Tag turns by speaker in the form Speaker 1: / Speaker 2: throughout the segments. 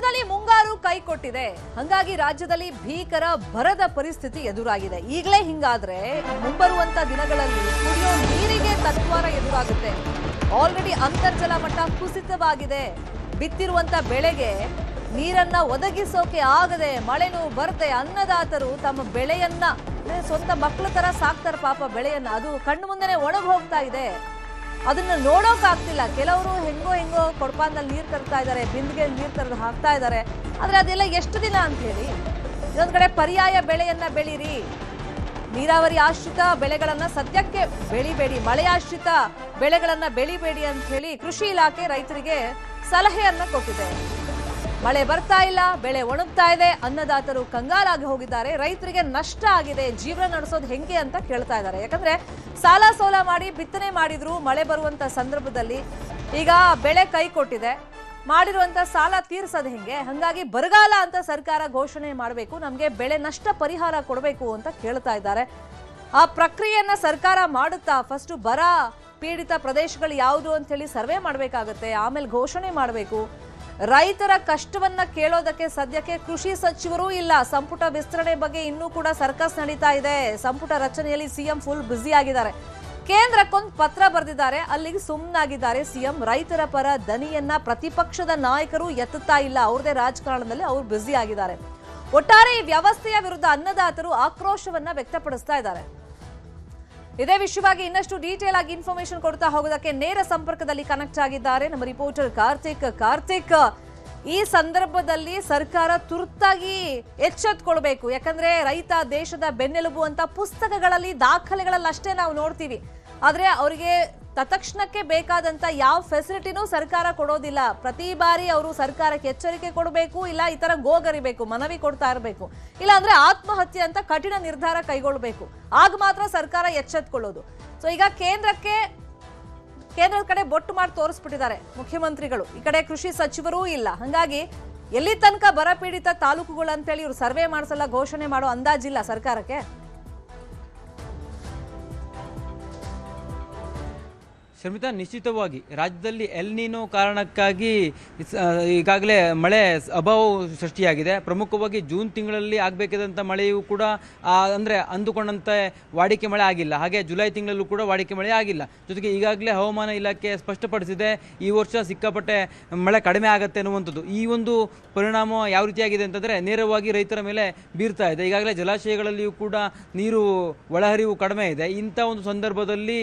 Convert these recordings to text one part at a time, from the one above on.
Speaker 1: ರಾಜ್ಯದಲ್ಲಿ ಮುಂಗಾರು ಕೈ ಕೊಟ್ಟಿದೆ. ಹಾಗಾಗಿ ರಾಜ್ಯದಲ್ಲಿ ಭೀಕರ ಬರದ ಪರಿಸ್ಥಿತಿ ಎದುರಾಗಿದೆ. ಈಗಲೇ ಹಿಂಗಾದ್ರೆ ಮುಂಬರುವಂತ ದಿನಗಳಲ್ಲಿ ಕುಡಿಯೋ ನೀರಿಗೆ ತತ್ವಾರ ಎದುರಾಗುತ್ತೆ. ಆಲ್ರೆಡಿ ಅಂತರ್ಜಲ ಮಟ್ಟ ಕುಸಿತವಾಗಿದೆ. ಬಿತ್ತಿರುವಂತ ಬೆಳೆಗೆ ನೀರನ್ನ ಒದಗಿಸೋಕೆ ಆಗದೆ ಮಳೆನೂ ಬರ್ತೆ ಅನ್ನದಾತರು ತಮ್ಮ ಬೆಳೆಯನ್ನ ಸ್ವಂತ ಮಕ್ಕಳ ತರ ಸಾಕ್ತಾರೆ ಪಾಪ ಬೆಳೆಯನ್ನ. ಅದು ಕಣ್ಣು ಮುಂದೆನೆ ಒಣಗಿ ಹೋಗ್ತಾ ಇದೆ. ಅದನ್ನ ನೋಡೋಕಾಗ್ತಿಲ್ಲ. ಕೆಲವರು ಹೆಂಗೋ ಕೊಡಪಾನದಲ್ಲಿ ನೀರು ತರ್ತಾ ಇದ್ದಾರೆ, ಬಿಂದಿಗೆ ನೀರು ತರದು ಹಾಕ್ತಾ ಇದ್ದಾರೆ. ಆದ್ರೆ ಅದೆಲ್ಲ ಎಷ್ಟು ದಿನ ಅಂತ ಹೇಳಿ. ಇದೊಂದ್ ಕಡೆ ಪರ್ಯಾಯ ಬೆಳೆಯನ್ನ ಬೆಳೀರಿ, ನೀರಾವರಿ ಆಶ್ರಿತ ಬೆಳೆಗಳನ್ನ ಸದ್ಯಕ್ಕೆ ಬೆಳಿಬೇಡಿ, ಮಳೆ ಆಶ್ರಿತ ಬೆಳೆಗಳನ್ನ ಬೆಳಿಬೇಡಿ ಅಂತ ಹೇಳಿ ಕೃಷಿ ಇಲಾಖೆ ರೈತರಿಗೆ ಸಲಹೆಯನ್ನ ಕೊಟ್ಟಿದೆ. ಮಳೆ ಬರ್ತಾ ಇಲ್ಲ, ಬೆಳೆ ಒಣಗ್ತಾ ಇದೆ, ಅನ್ನದಾತರು ಕಂಗಾಲಾಗಿ ಹೋಗಿದ್ದಾರೆ. ರೈತರಿಗೆ ನಷ್ಟ ಆಗಿದೆ, ಜೀವನ ನಡೆಸೋದು ಹೆಂಗೆ ಅಂತ ಕೇಳ್ತಾ ಇದ್ದಾರೆ. ಯಾಕಂದ್ರೆ ಸಾಲ ಸೋಲ ಮಾಡಿ ಬಿತ್ತನೆ ಮಾಡಿದ್ರು, ಮಳೆ ಬರುವಂತ ಸಂದರ್ಭದಲ್ಲಿ ಈಗ ಬೆಳೆ ಕೈ ಕೊಟ್ಟಿದೆ, ಮಾಡಿರುವಂತ ಸಾಲ ತೀರ್ಸೋದು ಹೆಂಗೆ? ಹಂಗಾಗಿ ಬರಗಾಲ ಅಂತ ಸರ್ಕಾರ ಘೋಷಣೆ ಮಾಡಬೇಕು, ನಮ್ಗೆ ಬೆಳೆ ನಷ್ಟ ಪರಿಹಾರ ಕೊಡಬೇಕು ಅಂತ ಕೇಳ್ತಾ ಇದ್ದಾರೆ. ಆ ಪ್ರಕ್ರಿಯೆಯನ್ನ ಸರ್ಕಾರ ಮಾಡುತ್ತಾ ಫಸ್ಟ್ ಬರ ಪೀಡಿತ ಪ್ರದೇಶಗಳು ಯಾವುದು ಅಂತ ಹೇಳಿ ಸರ್ವೆ ಮಾಡಬೇಕಾಗತ್ತೆ, ಆಮೇಲೆ ಘೋಷಣೆ ಮಾಡಬೇಕು. ರೈತರ ಕಷ್ಟವನ್ನ ಕೇಳೋದಕ್ಕೆ ಸದ್ಯಕ್ಕೆ ಕೃಷಿ ಸಚಿವರೂ ಇಲ್ಲ. ಸಂಪುಟ ವಿಸ್ತರಣೆ ಬಗ್ಗೆ ಇನ್ನೂ ಕೂಡ ಸರ್ಕಸ್ ನಡೀತಾ ಇದೆ. ಸಂಪುಟ ರಚನೆಯಲ್ಲಿ ಸಿಎಂ ಫುಲ್ ಬ್ಯುಸಿ ಆಗಿದ್ದಾರೆ. ಕೇಂದ್ರಕ್ಕೊಂದು ಪತ್ರ ಬರೆದಿದ್ದಾರೆ, ಅಲ್ಲಿಗೆ ಸುಮ್ಮನಾಗಿದ್ದಾರೆ ಸಿಎಂ. ರೈತರ ಪರ ದನಿಯನ್ನ ಪ್ರತಿಪಕ್ಷದ ನಾಯಕರು ಎತ್ತುತ್ತಾ ಇಲ್ಲ. ಅವ್ರದೇ ರಾಜಕಾರಣದಲ್ಲಿ ಅವ್ರು ಬ್ಯುಸಿ ಆಗಿದ್ದಾರೆ. ಒಟ್ಟಾರೆ ಈ ವ್ಯವಸ್ಥೆಯ ವಿರುದ್ಧ ಅನ್ನದಾತರು ಆಕ್ರೋಶವನ್ನ ವ್ಯಕ್ತಪಡಿಸ್ತಾ ಇದ್ದಾರೆ. ಇದೇ ವಿಷಯವಾಗಿ ಇನ್ನಷ್ಟು ಡೀಟೇಲ್ ಆಗಿ ಇನ್ಫಾರ್ಮೇಶನ್ ಕೊಡ್ತಾ ಹೋಗೋದಕ್ಕೆ ನೇರ ಸಂಪರ್ಕದಲ್ಲಿ ಕನೆಕ್ಟ್ ಆಗಿದ್ದಾರೆ ನಮ್ಮ ರಿಪೋರ್ಟರ್ ಕಾರ್ತಿಕ್. ಈ ಸಂದರ್ಭದಲ್ಲಿ ಸರ್ಕಾರ ತುರ್ತಾಗಿ ಎಚ್ಚೆತ್ತುಕೊಳ್ಬೇಕು. ಯಾಕಂದ್ರೆ ರೈತ ದೇಶದ ಬೆನ್ನೆಲುಬು ಅಂತ ಪುಸ್ತಕಗಳಲ್ಲಿ ದಾಖಲೆಗಳಲ್ಲಿ ಅಷ್ಟೇ ನಾವು ನೋಡ್ತೀವಿ. ಆದ್ರೆ ಅವರಿಗೆ ತತ್ಕ್ಷಣಕ್ಕೆ ಬೇಕಾದಂತ ಯಾವ ಫೆಸಿಲಿಟಿನೂ ಸರ್ಕಾರ ಕೊಡೋದಿಲ್ಲ. ಪ್ರತಿ ಬಾರಿ ಅವರು ಸರ್ಕಾರಕ್ಕೆ ಎಚ್ಚರಿಕೆ ಕೊಡಬೇಕು, ಇಲ್ಲ ಈ ತರ ಗೋಗರಿಬೇಕು, ಮನವಿ ಕೊಡ್ತಾ ಇರಬೇಕು, ಇಲ್ಲ ಅಂದ್ರೆ ಆತ್ಮಹತ್ಯೆ ಅಂತ ಕಠಿಣ ನಿರ್ಧಾರ ಕೈಗೊಳ್ಳಬೇಕು. ಆಗ ಮಾತ್ರ ಸರ್ಕಾರ ಎಚ್ಚೆತ್ತುಕೊಳ್ಳೋದು. ಸೊ ಈಗ ಕೇಂದ್ರದ ಕಡೆ ಬೊಟ್ಟು ಮಾಡಿ ತೋರಿಸ್ಬಿಟ್ಟಿದ್ದಾರೆ ಮುಖ್ಯಮಂತ್ರಿಗಳು. ಈ ಕಡೆ ಕೃಷಿ ಸಚಿವರೂ ಇಲ್ಲ. ಹಂಗಾಗಿ ಎಲ್ಲಿ ತನಕ ಬರ ಪೀಡಿತ ತಾಲೂಕುಗಳು ಅಂತೇಳಿ ಇವರು ಸರ್ವೆ ಮಾಡಿಸಲ್ಲ, ಘೋಷಣೆ ಮಾಡೋ ಅಂದಾಜಿಲ್ಲ ಸರ್ಕಾರಕ್ಕೆ.
Speaker 2: ಶರ್ಮಿತಾ, ನಿಶ್ಚಿತವಾಗಿ ರಾಜ್ಯದಲ್ಲಿ ಎಲ್ ನೀನೋ ಕಾರಣಕ್ಕಾಗಿ ಈಗಾಗಲೇ ಮಳೆ ಅಭಾವ ಸೃಷ್ಟಿಯಾಗಿದೆ. ಪ್ರಮುಖವಾಗಿ ಜೂನ್ ತಿಂಗಳಲ್ಲಿ ಆಗಬೇಕಾದಂಥ ಮಳೆಯೂ ಕೂಡ ಅಂದರೆ ಅಂದುಕೊಂಡಂತೆ ವಾಡಿಕೆ ಮಳೆ ಆಗಿಲ್ಲ. ಹಾಗೆ ಜುಲೈ ತಿಂಗಳಲ್ಲೂ ಕೂಡ ವಾಡಿಕೆ ಮಳೆ ಆಗಿಲ್ಲ. ಜೊತೆಗೆ ಈಗಾಗಲೇ ಹವಾಮಾನ ಇಲಾಖೆ ಸ್ಪಷ್ಟಪಡಿಸಿದೆ, ಈ ವರ್ಷ ಸಿಕ್ಕಾಪಟ್ಟೆ ಮಳೆ ಕಡಿಮೆ ಆಗುತ್ತೆ ಅನ್ನುವಂಥದ್ದು. ಈ ಒಂದು ಪರಿಣಾಮ ಯಾವ ರೀತಿಯಾಗಿದೆ ಅಂತಂದರೆ ನೇರವಾಗಿ ರೈತರ ಮೇಲೆ ಬೀರ್ತಾ ಇದೆ. ಈಗಾಗಲೇ ಜಲಾಶಯಗಳಲ್ಲಿಯೂ ಕೂಡ ನೀರು ಒಳಹರಿವು ಕಡಿಮೆ ಇದೆ. ಇಂಥ ಒಂದು ಸಂದರ್ಭದಲ್ಲಿ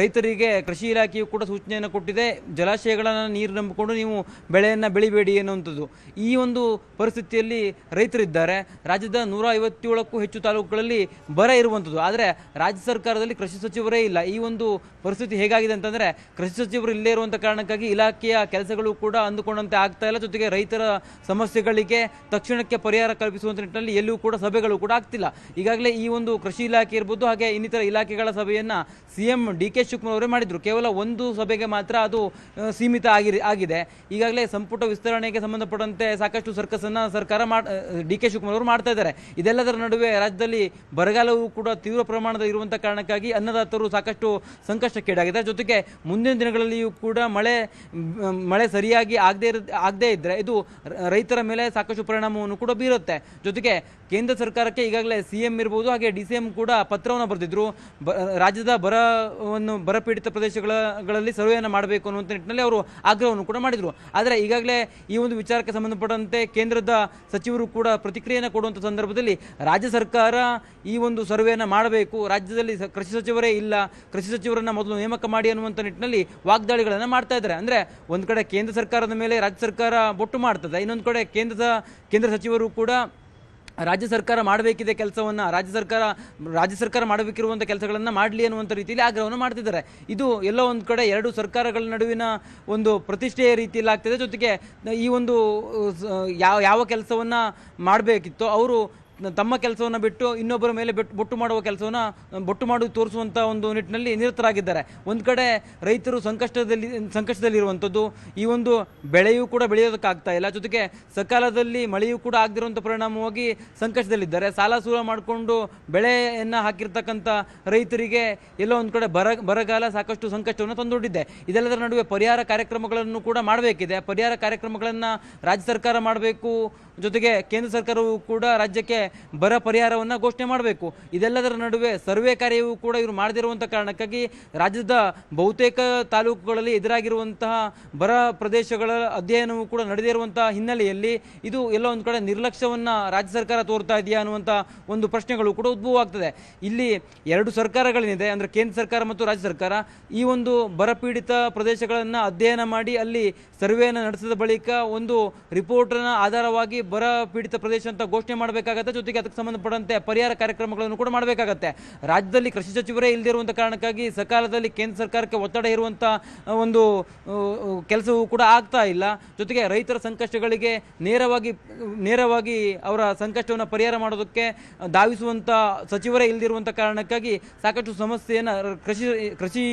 Speaker 2: ರೈತರಿಗೆ ಕೃಷಿ ಇಲಾಖೆಯು ಕೂಡ ಸೂಚನೆಯನ್ನು ಕೊಟ್ಟಿದೆ, ಜಲಾಶಯಗಳನ್ನು ನೀರು ನಂಬಿಕೊಂಡು ನೀವು ಬೆಳೆಯನ್ನು ಬೆಳಿಬೇಡಿ ಎನ್ನುವಂಥದ್ದು. ಈ ಒಂದು ಪರಿಸ್ಥಿತಿಯಲ್ಲಿ ರೈತರಿದ್ದಾರೆ. ರಾಜ್ಯದ 157ಕ್ಕೂ ಹೆಚ್ಚು ತಾಲೂಕುಗಳಲ್ಲಿ ಬರ ಇರುವಂಥದ್ದು. ಆದರೆ ರಾಜ್ಯ ಸರ್ಕಾರದಲ್ಲಿ ಕೃಷಿ ಸಚಿವರೇ ಇಲ್ಲ. ಈ ಒಂದು ಪರಿಸ್ಥಿತಿ ಹೇಗಾಗಿದೆ ಅಂತಂದರೆ ಕೃಷಿ ಸಚಿವರು ಇಲ್ಲೇ ಇರುವಂಥ ಕಾರಣಕ್ಕಾಗಿ ಇಲಾಖೆಯ ಕೆಲಸಗಳು ಕೂಡ ಅಂದುಕೊಂಡಂತೆ ಆಗ್ತಾ ಇಲ್ಲ. ಜೊತೆಗೆ ರೈತರ ಸಮಸ್ಯೆಗಳಿಗೆ ತಕ್ಷಣಕ್ಕೆ ಪರಿಹಾರ ಕಲ್ಪಿಸುವಂಥ ನಿಟ್ಟಿನಲ್ಲಿ ಎಲ್ಲೂ ಕೂಡ ಸಭೆಗಳು ಕೂಡ ಆಗ್ತಿಲ್ಲ. ಈಗಾಗಲೇ ಈ ಒಂದು ಕೃಷಿ ಇಲಾಖೆ ಇರ್ಬೋದು, ಹಾಗೆ ಇನ್ನಿತರ ಇಲಾಖೆಗಳ ಸಭೆಯನ್ನು ಸಿಎಂ ಡಿ.ಕೆ. ಶಿವಕುಮಾರ್ ಅವರೇ ಮಾಡಿದ್ರು. ಕೇವಲ ಒಂದು ಸಭೆಗೆ ಮಾತ್ರ ಅದು ಸೀಮಿತ ಆಗಿದೆ. ಈಗಾಗಲೇ ಸಂಪುಟ ವಿಸ್ತರಣೆಗೆ ಸಂಬಂಧಪಟ್ಟಂತೆ ಸಾಕಷ್ಟು ಸರ್ಕಸನ್ನು ಸರ್ಕಾರ ಡಿ.ಕೆ. ಶಿವಕುಮಾರ್ ಅವರು ಮಾಡ್ತಾ ಇದ್ದಾರೆ. ಇದೆಲ್ಲದರ ನಡುವೆ ರಾಜ್ಯದಲ್ಲಿ ಬರಗಾಲವೂ ಕೂಡ ತೀವ್ರ ಪ್ರಮಾಣದಲ್ಲಿ ಇರುವಂಥ ಕಾರಣಕ್ಕಾಗಿ ಅನ್ನದಾತರು ಸಾಕಷ್ಟು ಸಂಕಷ್ಟಕ್ಕೀಡಾಗಿದೆ. ಜೊತೆಗೆ ಮುಂದಿನ ದಿನಗಳಲ್ಲಿಯೂ ಕೂಡ ಮಳೆ ಸರಿಯಾಗಿ ಆಗದೇ ಇದ್ದರೆ ಇದು ರೈತರ ಮೇಲೆ ಸಾಕಷ್ಟು ಪರಿಣಾಮವನ್ನು ಕೂಡ ಬೀರುತ್ತೆ. ಜೊತೆಗೆ ಕೇಂದ್ರ ಸರ್ಕಾರಕ್ಕೆ ಈಗಾಗಲೇ ಸಿಎಂ ಇರ್ಬೋದು, ಹಾಗೆ ಡಿ.ಸಿ.ಎಂ ಕೂಡ ಪತ್ರವನ್ನು ಬರೆದಿದ್ರು. ರಾಜ್ಯದ ಬರಪೀಡಿತ ಪ್ರದೇಶಗಳಲ್ಲಿ ಸರ್ವೆಯನ್ನು ಮಾಡಬೇಕು ಅನ್ನುವಂಥ ನಿಟ್ಟಿನಲ್ಲಿ ಅವರು ಆಗ್ರಹವನ್ನು ಕೂಡ ಮಾಡಿದರು. ಆದರೆ ಈಗಾಗಲೇ ಈ ಒಂದು ವಿಚಾರಕ್ಕೆ ಸಂಬಂಧಪಟ್ಟಂತೆ ಕೇಂದ್ರದ ಸಚಿವರು ಕೂಡ ಪ್ರತಿಕ್ರಿಯೆಯನ್ನು ಕೊಡುವಂಥ ಸಂದರ್ಭದಲ್ಲಿ ರಾಜ್ಯ ಸರ್ಕಾರ ಈ ಒಂದು ಸರ್ವೆಯನ್ನು ಮಾಡಬೇಕು, ರಾಜ್ಯದಲ್ಲಿ ಕೃಷಿ ಸಚಿವರೇ ಇಲ್ಲ, ಕೃಷಿ ಸಚಿವರನ್ನು ಮೊದಲು ನೇಮಕ ಮಾಡಿ ಅನ್ನುವಂಥ ನಿಟ್ಟಿನಲ್ಲಿ ವಾಗ್ದಾಳಿಗಳನ್ನು ಮಾಡ್ತಾ ಇದ್ದಾರೆ. ಅಂದರೆ ಒಂದು ಕಡೆ ಕೇಂದ್ರ ಸರ್ಕಾರದ ಮೇಲೆ ರಾಜ್ಯ ಸರ್ಕಾರ ಬೊಟ್ಟು ಮಾಡ್ತದೆ, ಇನ್ನೊಂದು ಕಡೆ ಕೇಂದ್ರ ಸಚಿವರು ಕೂಡ ರಾಜ್ಯ ಸರ್ಕಾರ ಮಾಡಬೇಕಿದೆ ಕೆಲಸವನ್ನು, ರಾಜ್ಯ ಸರ್ಕಾರ ಮಾಡಬೇಕಿರುವಂಥ ಕೆಲಸಗಳನ್ನು ಮಾಡಲಿ ಅನ್ನುವಂಥ ರೀತಿಯಲ್ಲಿ ಆಗ್ರಹವನ್ನು ಮಾಡ್ತಿದ್ದಾರೆ. ಇದು ಎಲ್ಲೋ ಒಂದು ಕಡೆ ಎರಡು ಸರ್ಕಾರಗಳ ನಡುವಿನ ಒಂದು ಪ್ರತಿಷ್ಠೆಯ ರೀತಿಯಲ್ಲಿ ಆಗ್ತಿದೆ. ಜೊತೆಗೆ ಈ ಒಂದು ಯಾವ ಕೆಲಸವನ್ನು ಮಾಡಬೇಕಿತ್ತೋ ಅವರು ತಮ್ಮ ಕೆಲಸವನ್ನು ಬಿಟ್ಟು ಇನ್ನೊಬ್ಬರ ಮೇಲೆ ಬೊಟ್ಟು ಮಾಡುವ ಕೆಲಸವನ್ನು ಬೊಟ್ಟು ಮಾಡಿ ತೋರಿಸುವಂಥ ಒಂದು ನಿಟ್ಟಿನಲ್ಲಿ ನಿರತರಾಗಿದ್ದಾರೆ. ಒಂದು ಕಡೆ ರೈತರು ಸಂಕಷ್ಟದಲ್ಲಿರುವಂಥದ್ದು, ಈ ಒಂದು ಬೆಳೆಯೂ ಕೂಡ ಬೆಳೆಯೋದಕ್ಕಾಗ್ತಾ ಇಲ್ಲ, ಜೊತೆಗೆ ಸಕಾಲದಲ್ಲಿ ಮಳೆಯೂ ಕೂಡ ಆಗದಿರುವಂಥ ಪರಿಣಾಮವಾಗಿ ಸಂಕಷ್ಟದಲ್ಲಿದ್ದಾರೆ. ಸಾಲ ಸೂಲ ಮಾಡಿಕೊಂಡು ಬೆಳೆಯನ್ನು ಹಾಕಿರ್ತಕ್ಕಂಥ ರೈತರಿಗೆ ಎಲ್ಲೋ ಒಂದು ಕಡೆ ಬರಗಾಲ ಸಾಕಷ್ಟು ಸಂಕಷ್ಟವನ್ನು ತಂದೊಡ್ಡಿದೆ. ಇದೆಲ್ಲದರ ನಡುವೆ ಪರಿಹಾರ ಕಾರ್ಯಕ್ರಮಗಳನ್ನು ಕೂಡ ಮಾಡಬೇಕಿದೆ. ಪರಿಹಾರ ಕಾರ್ಯಕ್ರಮಗಳನ್ನು ರಾಜ್ಯ ಸರ್ಕಾರ ಮಾಡಬೇಕು, ಜೊತೆಗೆ ಕೇಂದ್ರ ಸರ್ಕಾರವು ಕೂಡ ರಾಜ್ಯಕ್ಕೆ ಬರ ಪರಿಹಾರವನ್ನು ಘೋಷಣೆ ಮಾಡಬೇಕು. ಇದೆಲ್ಲದರ ನಡುವೆ ಸರ್ವೆ ಕಾರ್ಯವೂ ಕೂಡ ಇವರು ಮಾಡದಿರುವಂಥ ಕಾರಣಕ್ಕಾಗಿ ರಾಜ್ಯದ ಬಹುತೇಕ ತಾಲೂಕುಗಳಲ್ಲಿ ಎದುರಾಗಿರುವಂತಹ ಬರ ಪ್ರದೇಶಗಳ ಅಧ್ಯಯನವೂ ಕೂಡ ನಡೆದಿರುವಂತಹ ಹಿನ್ನೆಲೆಯಲ್ಲಿ ಇದು ಎಲ್ಲ ಒಂದು ಕಡೆ ನಿರ್ಲಕ್ಷ್ಯವನ್ನು ರಾಜ್ಯ ಸರ್ಕಾರ ತೋರ್ತಾ ಇದೆಯಾ ಅನ್ನುವಂಥ ಒಂದು ಪ್ರಶ್ನೆಗಳು ಕೂಡ ಉದ್ಭವ ಆಗ್ತದೆ. ಇಲ್ಲಿ ಎರಡು ಸರ್ಕಾರಗಳೇನಿದೆ, ಅಂದರೆ ಕೇಂದ್ರ ಸರ್ಕಾರ ಮತ್ತು ರಾಜ್ಯ ಸರ್ಕಾರ, ಈ ಒಂದು ಬರಪೀಡಿತ ಪ್ರದೇಶಗಳನ್ನು ಅಧ್ಯಯನ ಮಾಡಿ ಅಲ್ಲಿ ಸರ್ವೆಯನ್ನು ನಡೆಸಿದ ಬಳಿಕ ಒಂದು ರಿಪೋರ್ಟ್ನ ಆಧಾರವಾಗಿ ಬರ ಪೀಡಿತ ಪ್ರದೇಶ ಅಂತ ಘೋಷಣೆ ಮಾಡಬೇಕಾಗತ್ತೆ. ಜೊತೆಗೆ ಅದಕ್ಕೆ ಸಂಬಂಧಪಟ್ಟಂತೆ ಪರಿಹಾರ ಕಾರ್ಯಕ್ರಮಗಳನ್ನು ಕೂಡ ಮಾಡಬೇಕಾಗತ್ತೆ. ರಾಜ್ಯದಲ್ಲಿ ಕೃಷಿ ಸಚಿವರೇ ಇಲ್ಲದಿರುವಂಥ ಕಾರಣಕ್ಕಾಗಿ ಸಕಾಲದಲ್ಲಿ ಕೇಂದ್ರ ಸರ್ಕಾರಕ್ಕೆ ಒತ್ತಡ ಇರುವಂಥ ಒಂದು ಕೆಲಸವೂ ಕೂಡ ಆಗ್ತಾ ಇಲ್ಲ. ಜೊತೆಗೆ ರೈತರ ಸಂಕಷ್ಟಗಳಿಗೆ ನೇರವಾಗಿ ಅವರ ಸಂಕಷ್ಟವನ್ನು ಪರಿಹಾರ ಮಾಡೋದಕ್ಕೆ ಧಾವಿಸುವಂಥ ಸಚಿವರೇ ಇಲ್ಲದಿರುವಂಥ ಕಾರಣಕ್ಕಾಗಿ ಸಾಕಷ್ಟು ಸಮಸ್ಯೆಯನ್ನು ಕೃಷಿ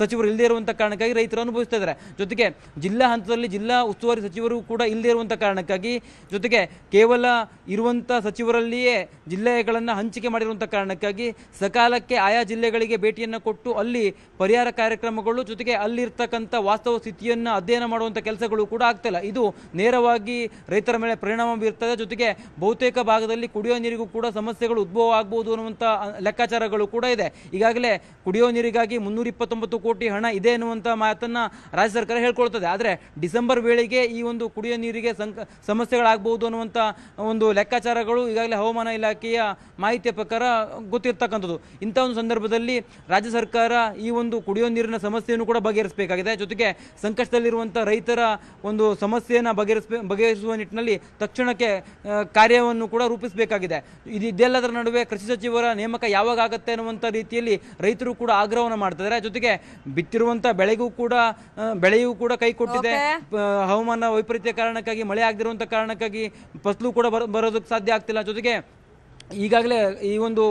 Speaker 2: ಸಚಿವರು ಇಲ್ಲದೇ ಇರುವಂಥ ಕಾರಣಕ್ಕಾಗಿ ರೈತರು ಅನುಭವಿಸ್ತಾ ಇದ್ದಾರೆ. ಜೊತೆಗೆ ಜಿಲ್ಲಾ ಹಂತದಲ್ಲಿ ಜಿಲ್ಲಾ ಉಸ್ತುವಾರಿ ಸಚಿವರು ಕೂಡ ಇಲ್ಲದೇ ಇರುವಂಥ ಕಾರಣಕ್ಕಾಗಿ, ಜೊತೆಗೆ ಕೇವಲ ಇರುವಂಥ ಸಚಿವರಲ್ಲಿಯೇ ಜಿಲ್ಲೆಗಳನ್ನು ಹಂಚಿಕೆ ಮಾಡಿರುವಂಥ ಕಾರಣಕ್ಕಾಗಿ ಸಕಾಲಕ್ಕೆ ಆಯಾ ಜಿಲ್ಲೆಗಳಿಗೆ ಭೇಟಿಯನ್ನು ಕೊಟ್ಟು ಅಲ್ಲಿ ಪರಿಹಾರ ಕಾರ್ಯಕ್ರಮಗಳು, ಜೊತೆಗೆ ಅಲ್ಲಿರ್ತಕ್ಕಂಥ ವಾಸ್ತವ ಸ್ಥಿತಿಯನ್ನು ಅಧ್ಯಯನ ಮಾಡುವಂಥ ಕೆಲಸಗಳು ಕೂಡ ಆಗ್ತಿಲ್ಲ. ಇದು ನೇರವಾಗಿ ರೈತರ ಮೇಲೆ ಪರಿಣಾಮ ಬೀರ್ತದೆ. ಜೊತೆಗೆ ಬಹುತೇಕ ಭಾಗದಲ್ಲಿ ಕುಡಿಯೋ ನೀರಿಗೂ ಕೂಡ ಸಮಸ್ಯೆಗಳು ಉದ್ಭವ ಆಗ್ಬೋದು ಅನ್ನುವಂಥ ಲೆಕ್ಕಾಚಾರಗಳು ಕೂಡ ಇದೆ. ಈಗಾಗಲೇ ಕುಡಿಯೋ ನೀರಿಗಾಗಿ 329 ಕೋಟಿ ಹಣ ಇದೆ ಎನ್ನುವಂಥ ಮಾತನ್ನು ರಾಜ್ಯ ಸರ್ಕಾರ ಹೇಳ್ಕೊಳ್ತದೆ. ಆದರೆ ಡಿಸೆಂಬರ್ ವೇಳೆಗೆ ಈ ಒಂದು ಕುಡಿಯೋ ನೀರಿಗೆ ಸಮಸ್ಯೆಗಳಾಗಬಹುದು ಅನ್ನುವಂಥ ಒಂದು ಲೆಕ್ಕಾಚಾರಗಳು ಈಗಾಗಲೇ ಹವಾಮಾನ ಇಲಾಖೆಯ ಮಾಹಿತಿಯ ಪ್ರಕಾರ ಗೊತ್ತಿರ್ತಕ್ಕಂಥದ್ದು. ಇಂಥ ಒಂದು ಸಂದರ್ಭದಲ್ಲಿ ರಾಜ್ಯ ಸರ್ಕಾರ ಈ ಒಂದು ಕುಡಿಯೋ ನೀರಿನ ಸಮಸ್ಯೆಯನ್ನು ಕೂಡ ಬಗೆಹರಿಸಬೇಕಾಗಿದೆ. ಜೊತೆಗೆ ಸಂಕಷ್ಟದಲ್ಲಿರುವಂಥ ರೈತರ ಒಂದು ಸಮಸ್ಯೆಯನ್ನು ಬಗೆಹರಿಸುವ ನಿಟ್ಟಿನಲ್ಲಿ ತಕ್ಷಣಕ್ಕೆ ಕಾರ್ಯವನ್ನು ಕೂಡ ರೂಪಿಸಬೇಕಾಗಿದೆ. ಇದೆಲ್ಲದರ ನಡುವೆ ಕೃಷಿ ಸಚಿವರ ನೇಮಕ ಯಾವಾಗ ಆಗುತ್ತೆ ಅನ್ನುವಂಥ ರೀತಿಯಲ್ಲಿ ರೈತರು ಕೂಡ ಆಗ್ರಹವನ್ನು ಮಾಡ್ತಿದ್ದಾರೆ. ಜೊತೆಗೆ ಬಿತ್ತಿರುವಂಥ ಬೆಳೆಯೂ ಕೂಡ ಕೈ ಕೊಟ್ಟಿದೆ. ಹವಾಮಾನ ವೈಪರೀತ್ಯ ಕಾರಣಕ್ಕಾಗಿ, ಮಳೆ ಆಗದಿರುವಂಥ ಕಾರಣಕ್ಕಾಗಿ ಫಸಲು ಕೂಡ ಬರೋದಕ್ಕೆ ಸಾಧ್ಯ ಆಗ್ತಿಲ್ಲ. ಜೊತೆಗೆ ಈಗಾಗಲೇ ಈ ಒಂದು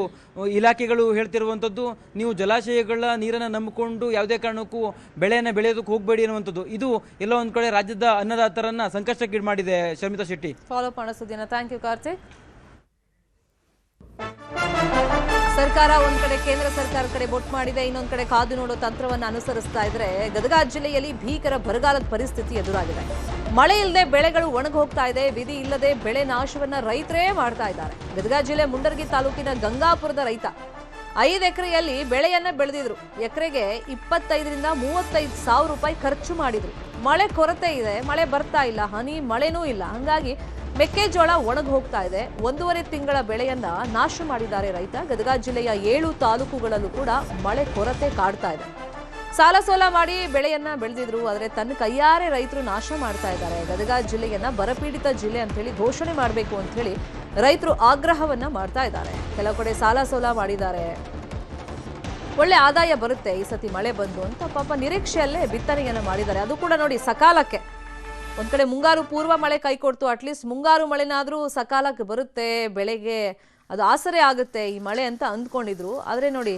Speaker 2: ಇಲಾಖೆಗಳು ಹೇಳ್ತಿರುವಂಥದ್ದು, ನೀವು ಜಲಾಶಯಗಳ ನೀರನ್ನು ನಂಬಿಕೊಂಡು ಯಾವುದೇ ಕಾರಣಕ್ಕೂ ಬೆಳೆಯನ್ನು ಬೆಳೆಯೋದಕ್ಕೆ ಹೋಗಬೇಡಿ ಅನ್ನುವಂಥದ್ದು. ಇದು ಎಲ್ಲ ಒಂದು ಕಡೆ ರಾಜ್ಯದ ಅನ್ನದಾತರನ್ನ ಸಂಕಷ್ಟಕ್ಕೆ ಮಾಡಿದೆ. ಶರ್ಮಿತಾ ಶೆಟ್ಟಿ,
Speaker 1: ಫಾಲೋ ಮಾಡೋ ಸುದ್ದಿನ. Thank you Karthik. ಸರ್ಕಾರ ಒಂದ್ ಕಡೆ ಕೇಂದ್ರ ಸರ್ಕಾರ ಕಡೆ ಬೊಟ್ಟು ಮಾಡಿದೆ, ಇನ್ನೊಂದ್ ಕಡೆ ಕಾದು ನೋಡೋ ತಂತ್ರವನ್ನು ಅನುಸರಿಸ್ತಾ ಇದ್ರೆ ಗದಗ ಜಿಲ್ಲೆಯಲ್ಲಿ ಭೀಕರ ಬರಗಾಲದ ಪರಿಸ್ಥಿತಿ ಎದುರಾಗಿದೆ. ಮಳೆ ಇಲ್ಲದೆ ಬೆಳೆಗಳು ಒಣಗಿ ಹೋಗ್ತಾ ಇದೆ. ವಿಧಿ ಇಲ್ಲದೆ ಬೆಳೆ ನಾಶವನ್ನ ರೈತರೇ ಮಾಡ್ತಾ ಇದ್ದಾರೆ. ಗದಗ ಜಿಲ್ಲೆ ಮುಂಡರಗಿ ತಾಲೂಕಿನ ಗಂಗಾಪುರದ ರೈತ 5 ಎಕರೆಯಲ್ಲಿ ಬೆಳೆಯನ್ನ ಬೆಳೆದಿದ್ರು. ಎಕರೆಗೆ 25,000 ರಿಂದ 35,000 ರೂಪಾಯಿ ಖರ್ಚು ಮಾಡಿದ್ರು. ಮಳೆ ಕೊರತೆ ಇದೆ, ಮಳೆ ಬರ್ತಾ ಇಲ್ಲ, ಹನಿ ಮಳೆನೂ ಇಲ್ಲ. ಹಂಗಾಗಿ ಮೆಕ್ಕೆಜೋಳ ಒಣಗಿ ಹೋಗ್ತಾ ಇದೆ. 1.5 ತಿಂಗಳ ಬೆಳೆಯನ್ನ ನಾಶ ಮಾಡಿದ್ದಾರೆ ರೈತ. ಗದಗ ಜಿಲ್ಲೆಯ 7 ತಾಲೂಕುಗಳಲ್ಲೂ ಕೂಡ ಮಳೆ ಕೊರತೆ ಕಾಡ್ತಾ ಇದೆ. ಸಾಲ ಸೋಲ ಮಾಡಿ ಬೆಳೆಯನ್ನ ಬೆಳೆದಿದ್ರು, ಆದರೆ ತನ್ನ ಕೈಯಾರೆ ರೈತರು ನಾಶ ಮಾಡ್ತಾ ಇದ್ದಾರೆ. ಗದಗ ಜಿಲ್ಲೆಯನ್ನ ಬರಪೀಡಿತ ಜಿಲ್ಲೆ ಅಂತ ಹೇಳಿ ಘೋಷಣೆ ಮಾಡಬೇಕು ಅಂತ ಹೇಳಿ ರೈತರು ಆಗ್ರಹವನ್ನ ಮಾಡ್ತಾ ಇದ್ದಾರೆ. ಕೆಲವು ಕಡೆ ಸಾಲ ಸೋಲ ಮಾಡಿದ್ದಾರೆ. ಒಳ್ಳೆ ಆದಾಯ ಬರುತ್ತೆ ಈ ಸತಿ ಮಳೆ ಬಂದು ಅಂತ ಪಾಪ ನಿರೀಕ್ಷೆಯಲ್ಲೇ ಬಿತ್ತನೆಯನ್ನ ಮಾಡಿದ್ದಾರೆ. ಅದು ಕೂಡ ನೋಡಿ ಸಕಾಲಕ್ಕೆ. ಒಂದ್ ಕಡೆ ಮುಂಗಾರು ಪೂರ್ವ ಮಳೆ ಕೈ ಕೊಡ್ತು, ಅಟ್ಲೀಸ್ಟ್ ಮುಂಗಾರು ಮಳೆನಾದ್ರೂ ಸಕಾಲಕ್ಕೆ ಬರುತ್ತೆ, ಬೆಳೆಗೆ ಅದು ಆಸರೆ ಆಗುತ್ತೆ ಈ ಮಳೆ ಅಂತ ಅಂದ್ಕೊಂಡಿದ್ರು. ಆದ್ರೆ ನೋಡಿ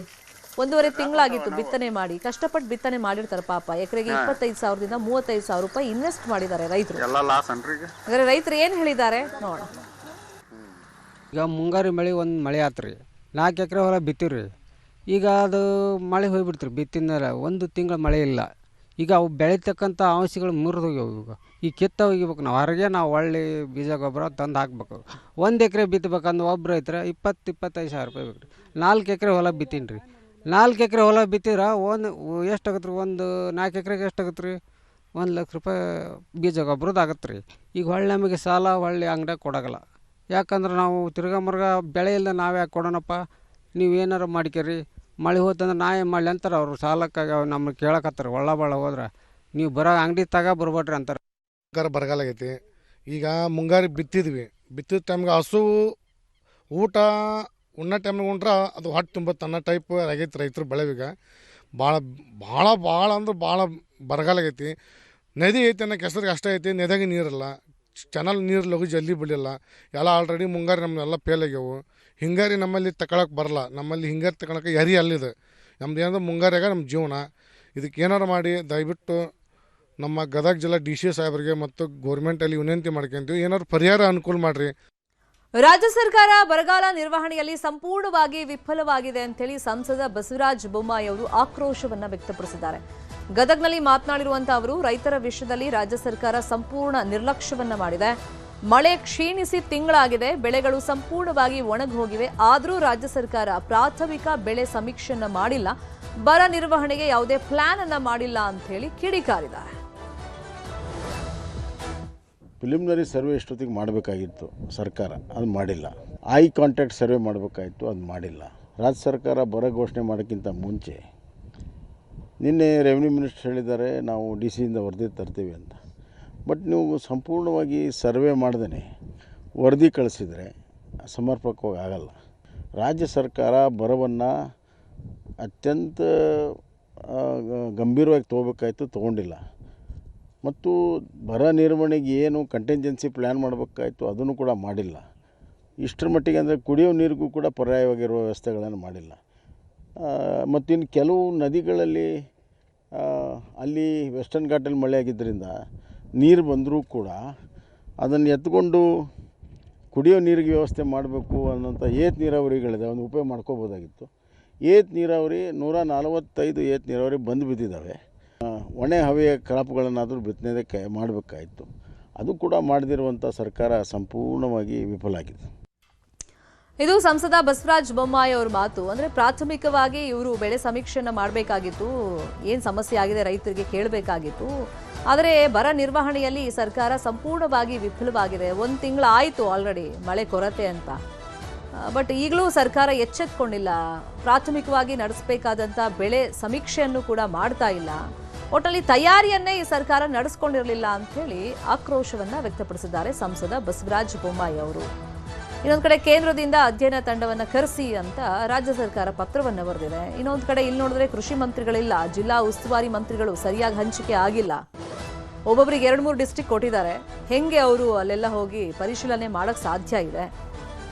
Speaker 1: 1.5 ತಿಂಗಳಾಗಿತ್ತು ಬಿತ್ತನೆ ಮಾಡಿ. ಕಷ್ಟಪಟ್ಟು ಬಿತ್ತನೆ ಮಾಡಿರ್ತಾರೆ ಪಾಪ. ಎಕರೆಗೆ 25,000 ರಿಂದ 35,000 ರೂಪಾಯಿ ಇನ್ವೆಸ್ಟ್ ಮಾಡಿದ್ದಾರೆ ರೈತರು. ಹಾಗಾದ್ರೆ ರೈತರು ಏನ್ ಹೇಳಿದ್ದಾರೆ ನೋಡ.
Speaker 3: ಈಗ ಮುಂಗಾರು ಮಳೆ ಆತ್ರಿ, 4 ಎಕರೆ ಹೊಲ ಬಿತ್ತಿವ್ರಿ. ಈಗ ಅದು ಮಳೆ ಹೋಗ್ಬಿಡ್ತೀರಿ, ಬಿತ್ತಿದ 1 ತಿಂಗಳ ಮಳೆ ಇಲ್ಲ. ಈಗ ಅವು ಬೆಳೀತಕ್ಕಂಥ ಅಂಶಗಳು ಮುರಿದೋಗ್ಯವು. ಈಗ ಕಿತ್ತ ಹೋಗಿಬೇಕು. ನಾವು ಹೊರಗೆ ಒಳ್ಳೆ ಬೀಜ ಗೊಬ್ಬರ ತಂದು ಹಾಕ್ಬೇಕು. 1 ಎಕರೆ ಬಿತ್ತಬೇಕಂದ್ರೆ ಒಬ್ಬರು ರೈತರ 20-25 ಸಾವಿರ ರೂಪಾಯಿ ಬೇಕು ರೀ. 4 ಎಕರೆ ಹೊಲ ಬಿತ್ತೀನಿ ರೀ. 4 ಎಕರೆ ಹೊಲ ಬಿತ್ತಿದ್ರೆ ಎಷ್ಟಾಗತ್ತೆ ರೀ? 4 ಎಕರೆಗೆ ಎಷ್ಟಾಗತ್ತೆ ರೀ? 1 ಲಕ್ಷ ರೂಪಾಯಿ ಬೀಜ ಗೊಬ್ಬರದ್ದು ಆಗತ್ತೆ ರೀ. ಈಗ ನಮಗೆ ಸಾಲ ಅಂಗಡಿಯಾಗ ಕೊಡೋಗಲ್ಲ. ಯಾಕಂದ್ರೆ ನಾವು ತಿರ್ಗಾ ಬೆಳೆ ಇಲ್ಲದೆ ನಾವು ಯಾಕೆ ಕೊಡೋಣಪ್ಪ, ನೀವು ಏನಾರು ಮಾಡ್ಕೇರಿ, ಮಳೆ ಹೋತಂದ್ರೆ ನಾ ಏನು ಮಾಡಲಿ ಅಂತಾರೆ ಅವರು. ಸಾಲಕ್ಕಾಗಿ ನಮಗೆ ಕೇಳಕತ್ತಾರೆ. ಒಳ್ಳ ಹೋದ್ರೆ ನೀವು ಅಂಗಡಿ ಬರ್ಬೇಡ್ರಿ ಅಂತಾರೆ.
Speaker 4: ಬರಗಾಲ ಆಗೈತಿ. ಈಗ ಮುಂಗಾರು ಬಿತ್ತಿದ ಟೈಮ್ಗೆ ಹಸು ಊಟ ಉಣ್ಣ ಟೈಮ್ಗೆ ಉಂಡ್ರೆ ಅದು ಹೊಟ್ಟೆ ತುಂಬುತ್ತೆ ಅನ್ನೋ ಟೈಪ್ ಆಗೈತಿ ರೈತರು ಬೆಳೆವೀಗ. ಭಾಳ ಅಂದ್ರೆ ಭಾಳ ಬರಗಾಲ ಆಗೈತಿ. ನದಿ ಐತಿ ಅನ್ನೋ ಕೆಸರಿಗೆ ಅಷ್ಟೇ ಐತಿ, ನದಿಯಾಗ ನೀರಿಲ್ಲ. ಚಾನಲ್ ನೀರು ಲಘು ಜಲ್ದಿ ಬಿಡಲಿಲ್ಲ. ಎಲ್ಲ ಆಲ್ರೆಡಿ ಮುಂಗಾರು ನಮ್ಮನ್ನೆಲ್ಲ ಫೇಲ್ ಆಗ್ಯಾವು. ಹಿಂಗಾರಿ ನಮ್ಮಲ್ಲಿ ತಗೊಳಕ್ಕೆ ಬರಲ್ಲ. ನಮ್ಮಲ್ಲಿ ಹಿಂಗಾರಿ ತಗೊಳಕ್ಕೆ ಎರಿ ಅಲ್ಲಿದೆ. ನಮ್ದು ಏನಂದ್ರೆ ಮುಂಗಾರಿಯಾಗ ನಮ್ಮ ಜೀವನ. ಇದಕ್ಕೆ ಏನಾರು ಮಾಡಿ ದಯವಿಟ್ಟು ನಮ್ಮ ಗದಗ ಜಿಲ್ಲಾ DC ಸಾಹೇಬರಿಗೆ ಮತ್ತು ಗೌರ್ಮೆಂಟಲ್ಲಿ ವಿನಂತಿ ಮಾಡ್ಕೊಂತೀವಿ, ಏನಾದ್ರು ಪರಿಹಾರ ಅನುಕೂಲ ಮಾಡಿರಿ.
Speaker 1: ರಾಜ್ಯ ಸರ್ಕಾರ ಬರಗಾಲ ನಿರ್ವಹಣೆಯಲ್ಲಿ ಸಂಪೂರ್ಣವಾಗಿ ವಿಫಲವಾಗಿದೆ ಅಂತೇಳಿ ಸಂಸದ ಬಸವರಾಜ ಬೊಮ್ಮಾಯಿ ಅವರು ಆಕ್ರೋಶವನ್ನ ವ್ಯಕ್ತಪಡಿಸಿದ್ದಾರೆ. ಗದಗ್ನಲ್ಲಿ ಮಾತನಾಡಿರುವಂತಹ ಅವರು ರೈತರ ವಿಷಯದಲ್ಲಿ ರಾಜ್ಯ ಸರ್ಕಾರ ಸಂಪೂರ್ಣ ನಿರ್ಲಕ್ಷ್ಯವನ್ನ ಮಾಡಿದೆ. ಮಳೆ ಕ್ಷೀಣಿಸಿ ತಿಂಗಳಾಗಿದೆ, ಬೆಳೆಗಳು ಸಂಪೂರ್ಣವಾಗಿ ಒಣಗಿ ಹೋಗಿವೆ. ಆದರೂ ರಾಜ್ಯ ಸರ್ಕಾರ ಪ್ರಾಥಮಿಕ ಬೆಳೆ ಸಮೀಕ್ಷೆಯನ್ನ ಮಾಡಿಲ್ಲ, ಬರ ನಿರ್ವಹಣೆಗೆ ಯಾವುದೇ ಪ್ಲಾನ್ ಅನ್ನ ಮಾಡಿಲ್ಲ ಅಂತ ಹೇಳಿ ಕಿಡಿಕಾರಿದ್ದಾರೆ.
Speaker 5: ಪ್ರಿಲಿಮಿನರಿ ಸರ್ವೆ ಎಷ್ಟೊತ್ತಿಗೆ ಮಾಡಬೇಕಾಗಿತ್ತು ಸರ್ಕಾರ, ಅದು ಮಾಡಿಲ್ಲ. ಐ ಕಾಂಟ್ಯಾಕ್ಟ್ ಸರ್ವೆ ಮಾಡಬೇಕಾಗಿತ್ತು, ಅದು ಮಾಡಿಲ್ಲ. ರಾಜ್ಯ ಸರ್ಕಾರ ಬರ ಘೋಷಣೆ ಮಾಡೋಕ್ಕಿಂತ ಮುಂಚೆ ನಿನ್ನೆ ರೆವಿನ್ಯೂ ಮಿನಿಸ್ಟರ್ ಹೇಳಿದ್ದಾರೆ ನಾವು DC ವರದಿ ತರ್ತೀವಿ ಅಂತ. ಬಟ್ ನೀವು ಸಂಪೂರ್ಣವಾಗಿ ಸರ್ವೆ ಮಾಡ್ದೇ ವರದಿ ಕಳಿಸಿದರೆ ಸಮರ್ಪಕವಾಗಿ ಆಗಲ್ಲ. ರಾಜ್ಯ ಸರ್ಕಾರ ಬರವನ್ನು ಅತ್ಯಂತ ಗಂಭೀರವಾಗಿ ತೊಗೋಬೇಕಾಯ್ತು, ತೊಗೊಂಡಿಲ್ಲ. ಮತ್ತು ಬರ ನಿರ್ವಹಣೆಗೆ ಏನು ಕಂಟಿಂಜೆನ್ಸಿ ಪ್ಲ್ಯಾನ್ ಮಾಡಬೇಕಾಯ್ತು, ಅದನ್ನು ಕೂಡ ಮಾಡಿಲ್ಲ. ಇಷ್ಟರ ಮಟ್ಟಿಗೆ ಅಂದರೆ ಕುಡಿಯೋ ನೀರಿಗೂ ಕೂಡ ಪರ್ಯಾಯವಾಗಿರುವ ವ್ಯವಸ್ಥೆಗಳನ್ನು ಮಾಡಿಲ್ಲ. ಮತ್ತು ಇನ್ನು ಕೆಲವು ನದಿಗಳಲ್ಲಿ ಅಲ್ಲಿ ವೆಸ್ಟರ್ನ್ ಘಾಟಲ್ಲಿ ಮಳೆ ಆಗಿದ್ದರಿಂದ ನೀರು ಬಂದರೂ ಕೂಡ ಅದನ್ನು ಎತ್ಕೊಂಡು ಕುಡಿಯೋ ನೀರಿಗೆ ವ್ಯವಸ್ಥೆ ಮಾಡಬೇಕು ಅನ್ನೋಂಥ ಏತ ನೀರಾವರಿಗಳಿದೆ, ಒಂದು ಉಪಯೋಗ ಮಾಡ್ಕೋಬೋದಾಗಿತ್ತು. ಏತ ನೀರಾವರಿ 145 ಏತ ನೀರಾವರಿ ಬಂದು ಬಿದ್ದಿದ್ದಾವೆ. ಒಣ ಹವೆಯ ಕ್ರಾಪ್ಗಳನ್ನಾದರೂ ಬಿತ್ತನೆದಕ್ಕೆ ಮಾಡಬೇಕಾಯಿತು, ಅದು ಕೂಡ ಮಾಡದಿರುವಂಥ ಸರ್ಕಾರ ಸಂಪೂರ್ಣವಾಗಿ ವಿಫಲ ಆಗಿದೆ.
Speaker 1: ಇದು ಸಂಸದ ಬಸವರಾಜ ಬೊಮ್ಮಾಯಿ ಅವರ ಮಾತು. ಅಂದ್ರೆ ಪ್ರಾಥಮಿಕವಾಗಿ ಇವರು ಬೆಳೆ ಸಮೀಕ್ಷೆಯನ್ನು ಮಾಡಬೇಕಾಗಿತ್ತು, ಏನು ಸಮಸ್ಯೆ ಆಗಿದೆ ರೈತರಿಗೆ ಕೇಳಬೇಕಾಗಿತ್ತು. ಆದರೆ ಬರ ನಿರ್ವಹಣೆಯಲ್ಲಿ ಸರ್ಕಾರ ಸಂಪೂರ್ಣವಾಗಿ ವಿಫಲವಾಗಿದೆ. 1 ತಿಂಗಳು ಆಯಿತು ಆಲ್ರೆಡಿ ಮಳೆ ಕೊರತೆ ಅಂತ. ಬಟ್ ಈಗಲೂ ಸರ್ಕಾರ ಎಚ್ಚೆತ್ಕೊಂಡಿಲ್ಲ, ಪ್ರಾಥಮಿಕವಾಗಿ ನಡೆಸಬೇಕಾದಂಥ ಬೆಳೆ ಸಮೀಕ್ಷೆಯನ್ನು ಕೂಡ ಮಾಡ್ತಾ ಇಲ್ಲ. ಒಟ್ಟಲ್ಲಿ ತಯಾರಿಯನ್ನೇ ಈ ಸರ್ಕಾರ ನಡೆಸ್ಕೊಂಡಿರಲಿಲ್ಲ ಅಂತ ಹೇಳಿ ಆಕ್ರೋಶವನ್ನ ವ್ಯಕ್ತಪಡಿಸಿದ್ದಾರೆ ಸಂಸದ ಬಸವರಾಜ ಬೊಮ್ಮಾಯಿ ಅವರು. ಇನ್ನೊಂದು ಕಡೆ ಕೇಂದ್ರದಿಂದ ಅಧ್ಯಯನ ತಂಡವನ್ನು ಕರೆಸಿ ಅಂತ ರಾಜ್ಯ ಸರ್ಕಾರ ಪತ್ರವನ್ನು ಬರೆದಿದೆ. ಇನ್ನೊಂದು ಕಡೆ ಇಲ್ಲಿ ನೋಡಿದ್ರೆ ಕೃಷಿ ಮಂತ್ರಿಗಳಿಲ್ಲ, ಜಿಲ್ಲಾ ಉಸ್ತುವಾರಿ ಮಂತ್ರಿಗಳು ಸರಿಯಾಗಿ ಹಂಚಿಕೆ ಆಗಿಲ್ಲ. ಒಬ್ಬೊಬ್ಬರಿಗೆ 2-3 ಡಿಸ್ಟ್ರಿಕ್ಟ್ ಕೊಟ್ಟಿದ್ದಾರೆ. ಹೆಂಗೆ ಅವರು ಅಲ್ಲೆಲ್ಲ ಹೋಗಿ ಪರಿಶೀಲನೆ ಮಾಡಕ್ ಸಾಧ್ಯ ಇದೆ?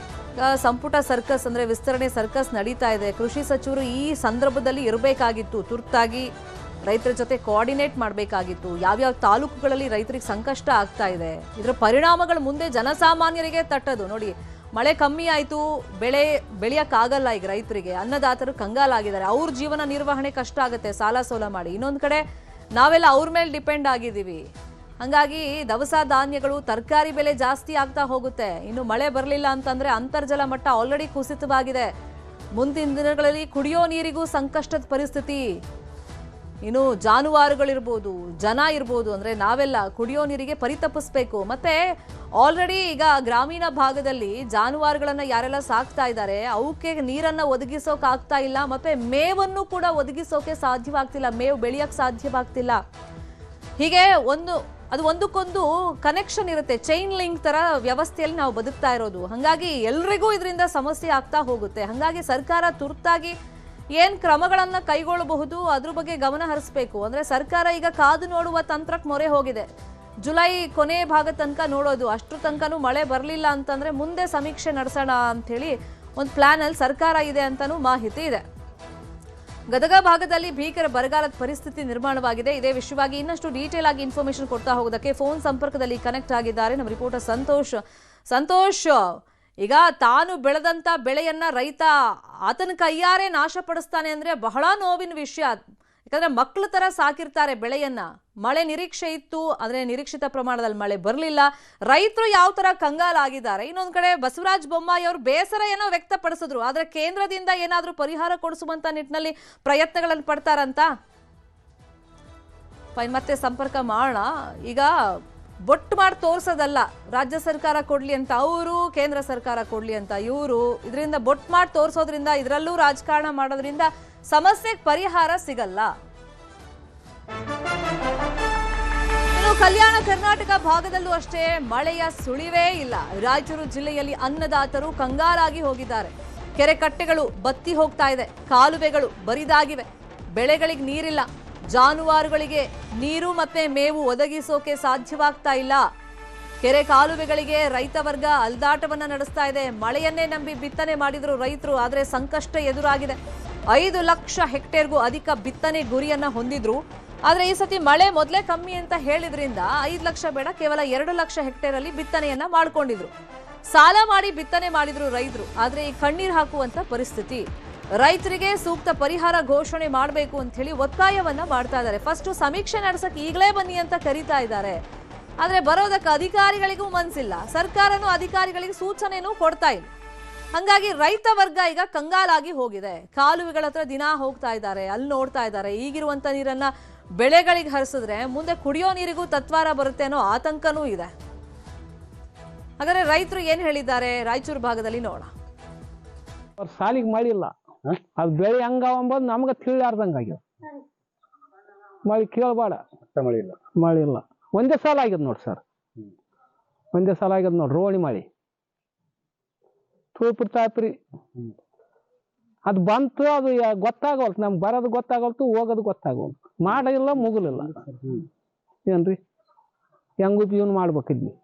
Speaker 1: ಸಂಪುಟ ಸರ್ಕಸ್ ಅಂದ್ರೆ ವಿಸ್ತರಣೆ ಸರ್ಕಸ್ ನಡೀತಾ ಇದೆ. ಕೃಷಿ ಸಚಿವರು ಈ ಸಂದರ್ಭದಲ್ಲಿ ಇರಬೇಕಾಗಿತ್ತು, ತುರ್ತಾಗಿ ರೈತರ ಜೊತೆ ಕೋಆರ್ಡಿನೇಟ್ ಮಾಡಬೇಕಾಗಿತ್ತು. ಯಾವ್ಯಾವ ತಾಲೂಕುಗಳಲ್ಲಿ ರೈತರಿಗೆ ಸಂಕಷ್ಟ ಆಗ್ತಾ ಇದೆ, ಇದರ ಪರಿಣಾಮಗಳು ಮುಂದೆ ಜನಸಾಮಾನ್ಯರಿಗೆ ತಟ್ಟದು. ನೋಡಿ, ಮಳೆ ಕಮ್ಮಿ ಆಯಿತು, ಬೆಳೆ ಬೆಳೆಯೋಕ್ಕಾಗಲ್ಲ ಈಗ ರೈತರಿಗೆ, ಅನ್ನದಾತರು ಕಂಗಾಲಾಗಿದ್ದಾರೆ, ಅವ್ರ ಜೀವನ ನಿರ್ವಹಣೆ ಕಷ್ಟ ಆಗುತ್ತೆ ಸಾಲ ಸೋಲ ಮಾಡಿ. ಇನ್ನೊಂದು ಕಡೆ ನಾವೆಲ್ಲ ಅವ್ರ ಮೇಲೆ ಡಿಪೆಂಡ್ ಆಗಿದ್ದೀವಿ. ಹಾಗಾಗಿ ದವಸ ಧಾನ್ಯಗಳು ತರಕಾರಿ ಬೆಲೆ ಜಾಸ್ತಿ ಆಗ್ತಾ ಹೋಗುತ್ತೆ. ಇನ್ನು ಮಳೆ ಬರಲಿಲ್ಲ ಅಂತಂದ್ರೆ ಅಂತರ್ಜಲ ಮಟ್ಟ ಆಲ್ರೆಡಿ ಕುಸಿತವಾಗಿದೆ. ಮುಂದಿನ ದಿನಗಳಲ್ಲಿ ಕುಡಿಯೋ ನೀರಿಗೂ ಸಂಕಷ್ಟದ ಪರಿಸ್ಥಿತಿ. ಇನ್ನು ಜಾನುವಾರುಗಳಿರ್ಬೋದು, ಜನ ಇರ್ಬೋದು, ಅಂದ್ರೆ ನಾವೆಲ್ಲ ಕುಡಿಯೋ ನೀರಿಗೆ ಪರಿತಪಿಸ್ಬೇಕು. ಮತ್ತೆ ಆಲ್ರೆಡಿ ಈಗ ಗ್ರಾಮೀಣ ಭಾಗದಲ್ಲಿ ಜಾನುವಾರುಗಳನ್ನ ಯಾರೆಲ್ಲ ಸಾಕ್ತಾ ಇದ್ದಾರೆ ಅವಕ್ಕೆ ನೀರನ್ನ ಒದಗಿಸೋಕೆ ಆಗ್ತಾ ಇಲ್ಲ, ಮತ್ತೆ ಮೇವನ್ನು ಕೂಡ ಒದಗಿಸೋಕೆ ಸಾಧ್ಯವಾಗ್ತಿಲ್ಲ, ಮೇವು ಬೆಳೆಯಕ್ಕೆ ಸಾಧ್ಯವಾಗ್ತಿಲ್ಲ. ಹೀಗೆ ಅದು ಒಂದಕ್ಕೊಂದು ಕನೆಕ್ಷನ್ ಇರುತ್ತೆ, ಚೈನ್ ಲಿಂಕ್ ತರ ವ್ಯವಸ್ಥೆಯಲ್ಲಿ ನಾವು ಬದುಕ್ತಾ ಇರೋದು. ಹಾಗಾಗಿ ಎಲ್ರಿಗೂ ಇದರಿಂದ ಸಮಸ್ಯೆ ಆಗ್ತಾ ಹೋಗುತ್ತೆ. ಹಾಗಾಗಿ ಸರ್ಕಾರ ತುರ್ತಾಗಿ ಏನ್ ಕ್ರಮಗಳನ್ನ ಕೈಗೊಳ್ಳಬಹುದು ಅದ್ರ ಬಗ್ಗೆ ಗಮನ ಹರಿಸಬೇಕು. ಅಂದ್ರೆ ಸರ್ಕಾರ ಈಗ ಕಾದು ನೋಡುವ ತಂತ್ರಕ್ಕೆ ಮೊರೆ ಹೋಗಿದೆ. ಜುಲೈ ಕೊನೆ ಭಾಗ ತನಕ ನೋಡೋದು, ಅಷ್ಟ್ರ ತನಕನೂ ಮಳೆ ಬರಲಿಲ್ಲ ಅಂತಂದ್ರೆ ಮುಂದೆ ಸಮೀಕ್ಷೆ ನಡೆಸೋಣ ಅಂತ ಹೇಳಿ ಒಂದು ಪ್ಲಾನ್ ಅಲ್ಲಿ ಸರ್ಕಾರ ಇದೆ ಅಂತಾನೂ ಮಾಹಿತಿ ಇದೆ. ಗದಗ ಭಾಗದಲ್ಲಿ ಭೀಕರ ಬರಗಾಲದ ಪರಿಸ್ಥಿತಿ ನಿರ್ಮಾಣವಾಗಿದೆ. ಇದೇ ವಿಷಯವಾಗಿ ಇನ್ನಷ್ಟು ಡೀಟೇಲ್ ಆಗಿ ಇನ್ಫಾರ್ಮೇಶನ್ ಕೊಡ್ತಾ ಹೋಗೋದಕ್ಕೆ ಫೋನ್ ಸಂಪರ್ಕದಲ್ಲಿ ಕನೆಕ್ಟ್ ಆಗಿದ್ದಾರೆ ನಮ್ಮ ರಿಪೋರ್ಟರ್ ಸಂತೋಷ್. ಈಗ ತಾನು ಬೆಳೆದಂತ ಬೆಳೆಯನ್ನ ರೈತ ಆತನ ಕೈಯಾರೆ ನಾಶಪಡಿಸ್ತಾನೆ ಅಂದ್ರೆ ಬಹಳ ನೋವಿನ ವಿಷಯ. ಯಾಕಂದ್ರೆ ಮಕ್ಕಳ ತರ ಸಾಕಿರ್ತಾರೆ ಬೆಳೆಯನ್ನ. ಮಳೆ ನಿರೀಕ್ಷೆ ಇತ್ತು, ಆದ್ರೆ ನಿರೀಕ್ಷಿತ ಪ್ರಮಾಣದಲ್ಲಿ ಮಳೆ ಬರಲಿಲ್ಲ. ರೈತರು ಯಾವ ತರ ಕಂಗಾಲಾಗಿದ್ದಾರೆ. ಇನ್ನೊಂದ್ ಕಡೆ ಬಸವರಾಜ ಬೊಮ್ಮಾಯಿ ಅವರು ಬೇಸರ ಏನೋ ವ್ಯಕ್ತಪಡಿಸಿದ್ರು, ಆದ್ರೆ ಕೇಂದ್ರದಿಂದ ಏನಾದ್ರೂ ಪರಿಹಾರ ಕೊಡಿಸುವಂತ ನಿಟ್ಟಿನಲ್ಲಿ ಪ್ರಯತ್ನಗಳನ್ನು ಪಡ್ತಾರಂತ. ಮತ್ತೆ ಸಂಪರ್ಕ ಮಾಡೋಣ. ಈಗ ಬೊಟ್ಟು ಮಾಡಿ ತೋರ್ಸೋದಲ್ಲ, ರಾಜ್ಯ ಸರ್ಕಾರ ಕೊಡ್ಲಿ ಅಂತ ಅವರು, ಕೇಂದ್ರ ಸರ್ಕಾರ ಕೊಡ್ಲಿ ಅಂತ ಇವರು. ಇದರಿಂದ ಬೊಟ್ಟು ಮಾಡಿ ತೋರ್ಸೋದ್ರಿಂದ, ಇದರಲ್ಲೂ ರಾಜಕಾರಣ ಮಾಡೋದ್ರಿಂದ ಸಮಸ್ಯೆಗೆ ಪರಿಹಾರ ಸಿಗಲ್ಲ. ಇನ್ನು ಕಲ್ಯಾಣ ಕರ್ನಾಟಕ ಭಾಗದಲ್ಲೂ ಅಷ್ಟೇ ಮಳೆಯ ಸುಳಿವೇ ಇಲ್ಲ. ರಾಯಚೂರು ಜಿಲ್ಲೆಯಲ್ಲಿ ಅನ್ನದಾತರು ಕಂಗಾಲಾಗಿ ಹೋಗಿದ್ದಾರೆ. ಕೆರೆ ಕಟ್ಟೆಗಳು ಬತ್ತಿ ಹೋಗ್ತಾ ಇದೆ, ಕಾಲುವೆಗಳು ಬರಿದಾಗಿವೆ, ಬೆಳೆಗಳಿಗೆ ನೀರಿಲ್ಲ, ಜಾನುವಾರುಗಳಿಗೆ ನೀರು ಮತ್ತೆ ಮೇವು ಒದಗಿಸೋಕೆ ಸಾಧ್ಯವಾಗ್ತಾ ಇಲ್ಲ. ಕೆರೆ ಕಾಲುವೆಗಳಿಗೆ ರೈತ ವರ್ಗ ಅಲ್ದಾಟವನ್ನ ನಡೆಸ್ತಾ ಇದೆ. ಮಳೆಯನ್ನೇ ನಂಬಿ ಬಿತ್ತನೆ ಮಾಡಿದ್ರು ರೈತರು, ಆದರೆ ಸಂಕಷ್ಟ ಎದುರಾಗಿದೆ. 5 ಲಕ್ಷ ಹೆಕ್ಟೇರ್ಗೂ ಅಧಿಕ ಬಿತ್ತನೆ ಗುರಿಯನ್ನ ಹೊಂದಿದ್ರು. ಆದರೆ ಈ ಸತಿ ಮಳೆ ಮೊದಲೇ ಕಮ್ಮಿ ಅಂತ ಹೇಳಿದ್ರಿಂದ 5 ಲಕ್ಷ ಬೇಡ, ಕೇವಲ 2 ಲಕ್ಷ ಹೆಕ್ಟೇರ್ ಅಲ್ಲಿ ಬಿತ್ತನೆಯನ್ನ ಮಾಡ್ಕೊಂಡಿದ್ರು. ಸಾಲ ಮಾಡಿ ಬಿತ್ತನೆ ಮಾಡಿದ್ರು ರೈತರು, ಆದ್ರೆ ಈ ಕಣ್ಣೀರ್ ಹಾಕುವಂತ ಪರಿಸ್ಥಿತಿ. ರೈತರಿಗೆ ಸೂಕ್ತ ಪರಿಹಾರ ಘೋಷಣೆ ಮಾಡಬೇಕು ಅಂತ ಹೇಳಿ ಒತ್ತಾಯವನ್ನ ಮಾಡ್ತಾ ಇದ್ದಾರೆ. ಫಸ್ಟ್ ಸಮೀಕ್ಷೆ ನಡೆಸಕ್ಕೆ ಈಗಲೇ ಬನ್ನಿ ಅಂತ ಕರೀತಾ ಇದ್ದಾರೆ. ಆದ್ರೆ ಬರೋದಕ್ಕೆ ಅಧಿಕಾರಿಗಳಿಗೂ ಮನ್ಸಿಲ್ಲ, ಸರ್ಕಾರನೂ ಅಧಿಕಾರಿಗಳಿಗೆ ಸೂಚನೆನೂ ಕೊಡ್ತಾ ಇಲ್ಲ. ಹಂಗಾಗಿ ರೈತ ವರ್ಗ ಈಗ ಕಂಗಾಲಾಗಿ ಹೋಗಿದೆ. ಕಾಲುವೆಗಳ ಹತ್ರ ದಿನ ಹೋಗ್ತಾ ಇದ್ದಾರೆ, ಅಲ್ಲಿ ನೋಡ್ತಾ ಇದ್ದಾರೆ. ಈಗಿರುವಂತ ನೀರನ್ನ ಬೆಳೆಗಳಿಗೆ ಹರಿಸಿದ್ರೆ ಮುಂದೆ ಕುಡಿಯೋ ನೀರಿಗೂ ತತ್ವಾರ ಬರುತ್ತೆ ಅನ್ನೋ ಆತಂಕನೂ ಇದೆ. ಹಾಗಾದ್ರೆ ರೈತರು ಏನ್ ಹೇಳಿದ್ದಾರೆ ರಾಯಚೂರು ಭಾಗದಲ್ಲಿ ನೋಡ.
Speaker 6: ಅವ್ರ ಸಾಲಿಗೆ ಮಾಡಿಲ್ಲ, ಅದು ಬೆಳೆ ಹಂಗಂಬೋದು ನಮ್ಗೆ ತಿಳಿಯಾರ್ದಂಗಾಗ್ಯದ. ಮಳೆ ಕೇಳಬೇಡ, ಮಳೆ ಇಲ್ಲ. ಒಂದೇ ಸಾಲ ಆಗ್ಯದ ನೋಡಿ ಸರ್, ಒಂದೇ ಸಾಲ ಆಗ್ಯದ ನೋಡಿ ರೋಣಿ ಮಳೆ. ತೂಪಿಡ್ತಾಪ್ರಿ ಅದು ಬಂತು, ಅದು ಗೊತ್ತಾಗವಲ್ತು ನಮ್ಗೆ. ಬರೋದು ಗೊತ್ತಾಗಲ್ತು, ಹೋಗೋದು ಗೊತ್ತಾಗವಲ್ತು. ಮಾಡಿಲ್ಲ ಮುಗಿಲಿಲ್ಲ ಏನ್ರಿ, ಹೆಂಗೂ ಜೀವನ ಮಾಡ್ಬೇಕಿದ್ವಿ.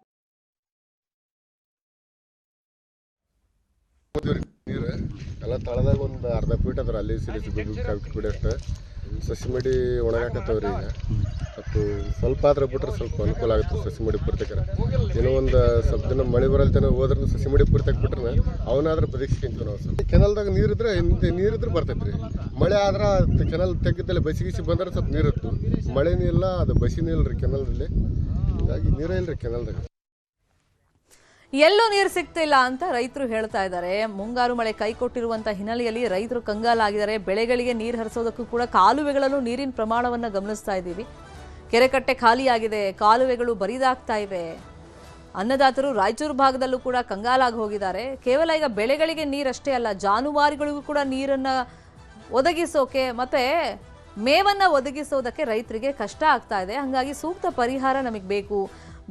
Speaker 7: ನೀರು ಎಲ್ಲ ತಳದಾಗ ಒಂದು ಅರ್ಧ ಫೀಟ್ ಅದ್ರ ಅಲ್ಲಿ ಫೀಟ್ ಅಷ್ಟು ಸಸಿ ಮಡಿ ಒಣಗಾಕತ್ತವ್ರಿ. ಈಗ ಮತ್ತು ಸ್ವಲ್ಪ ಆದ್ರೆ ಬಿಟ್ರೆ ಸ್ವಲ್ಪ ಅನುಕೂಲ ಆಗುತ್ತೆ ಸಸಿ ಮಡಿ ಪೂರ್ತಕ್ಕೆ. ಏನೋ ಒಂದು ಸ್ವಲ್ಪ ದಿನ ಮಳೆ ಬರಲ್ತೇನೆ ಹೋದ್ರೆ ಸಸಿ ಮಡಿ ಪೂರ್ತಕ್ಕೆ ಬಿಟ್ರೆ ಅವನಾದ್ರೆ ಪ್ರದೀಕ್ಷಿಂತೀವಿ ನಾವು. ಸ್ವಲ್ಪ ಕೆನಲ್ದಾಗ ನೀರಿದ್ರೆ ನೀರಿದ್ರೆ ಬರ್ತೈತೆ ರೀ. ಮಳೆ ಆದ್ರೆ ಕೆನಲ್ ತೆಗಿದ್ದಲ್ಲಿ ಬಸಿಗಿಸಿ ಬಂದ್ರೆ ಸ್ವಲ್ಪ ನೀರಿತ್ತು. ಮಳೆನೂ ಇಲ್ಲ, ಅದು ಬಸಿನೂ ಇಲ್ಲ ರೀ ಕೆನಲ್ದಲ್ಲಿ. ಹೀಗಾಗಿ ನೀರೇ ಇಲ್ಲ ರೀ ಕೆನಲ್ದಾಗ.
Speaker 1: ಎಲ್ಲೂ ನೀರು ಸಿಗ್ತಿಲ್ಲ ಅಂತ ರೈತರು ಹೇಳ್ತಾ ಇದ್ದಾರೆ. ಮುಂಗಾರು ಮಳೆ ಕೈ ಕೊಟ್ಟಿರುವಂತಹ ಹಿನ್ನೆಲೆಯಲ್ಲಿ ರೈತರು ಕಂಗಾಲಾಗಿದ್ದಾರೆ. ಬೆಳೆಗಳಿಗೆ ನೀರು ಹರಿಸೋದಕ್ಕೂ ಕೂಡ ಕಾಲುವೆಗಳಲ್ಲೂ ನೀರಿನ ಪ್ರಮಾಣವನ್ನು ಗಮನಿಸ್ತಾ ಇದ್ದೀವಿ. ಕೆರೆಕಟ್ಟೆ ಖಾಲಿಯಾಗಿದೆ, ಕಾಲುವೆಗಳು ಬರಿದಾಗ್ತಾ ಇವೆ. ಅನ್ನದಾತರು ರಾಯಚೂರು ಭಾಗದಲ್ಲೂ ಕೂಡ ಕಂಗಾಲಾಗಿ ಹೋಗಿದ್ದಾರೆ. ಕೇವಲ ಈಗ ಬೆಳೆಗಳಿಗೆ ನೀರಷ್ಟೇ ಅಲ್ಲ, ಜಾನುವಾರುಗಳಿಗೂ ಕೂಡ ನೀರನ್ನ ಒದಗಿಸೋಕೆ ಮತ್ತೆ ಮೇವನ್ನ ಒದಗಿಸೋದಕ್ಕೆ ರೈತರಿಗೆ ಕಷ್ಟ ಆಗ್ತಾ ಇದೆ. ಹಾಗಾಗಿ ಸೂಕ್ತ ಪರಿಹಾರ ನಮಗೆ ಬೇಕು.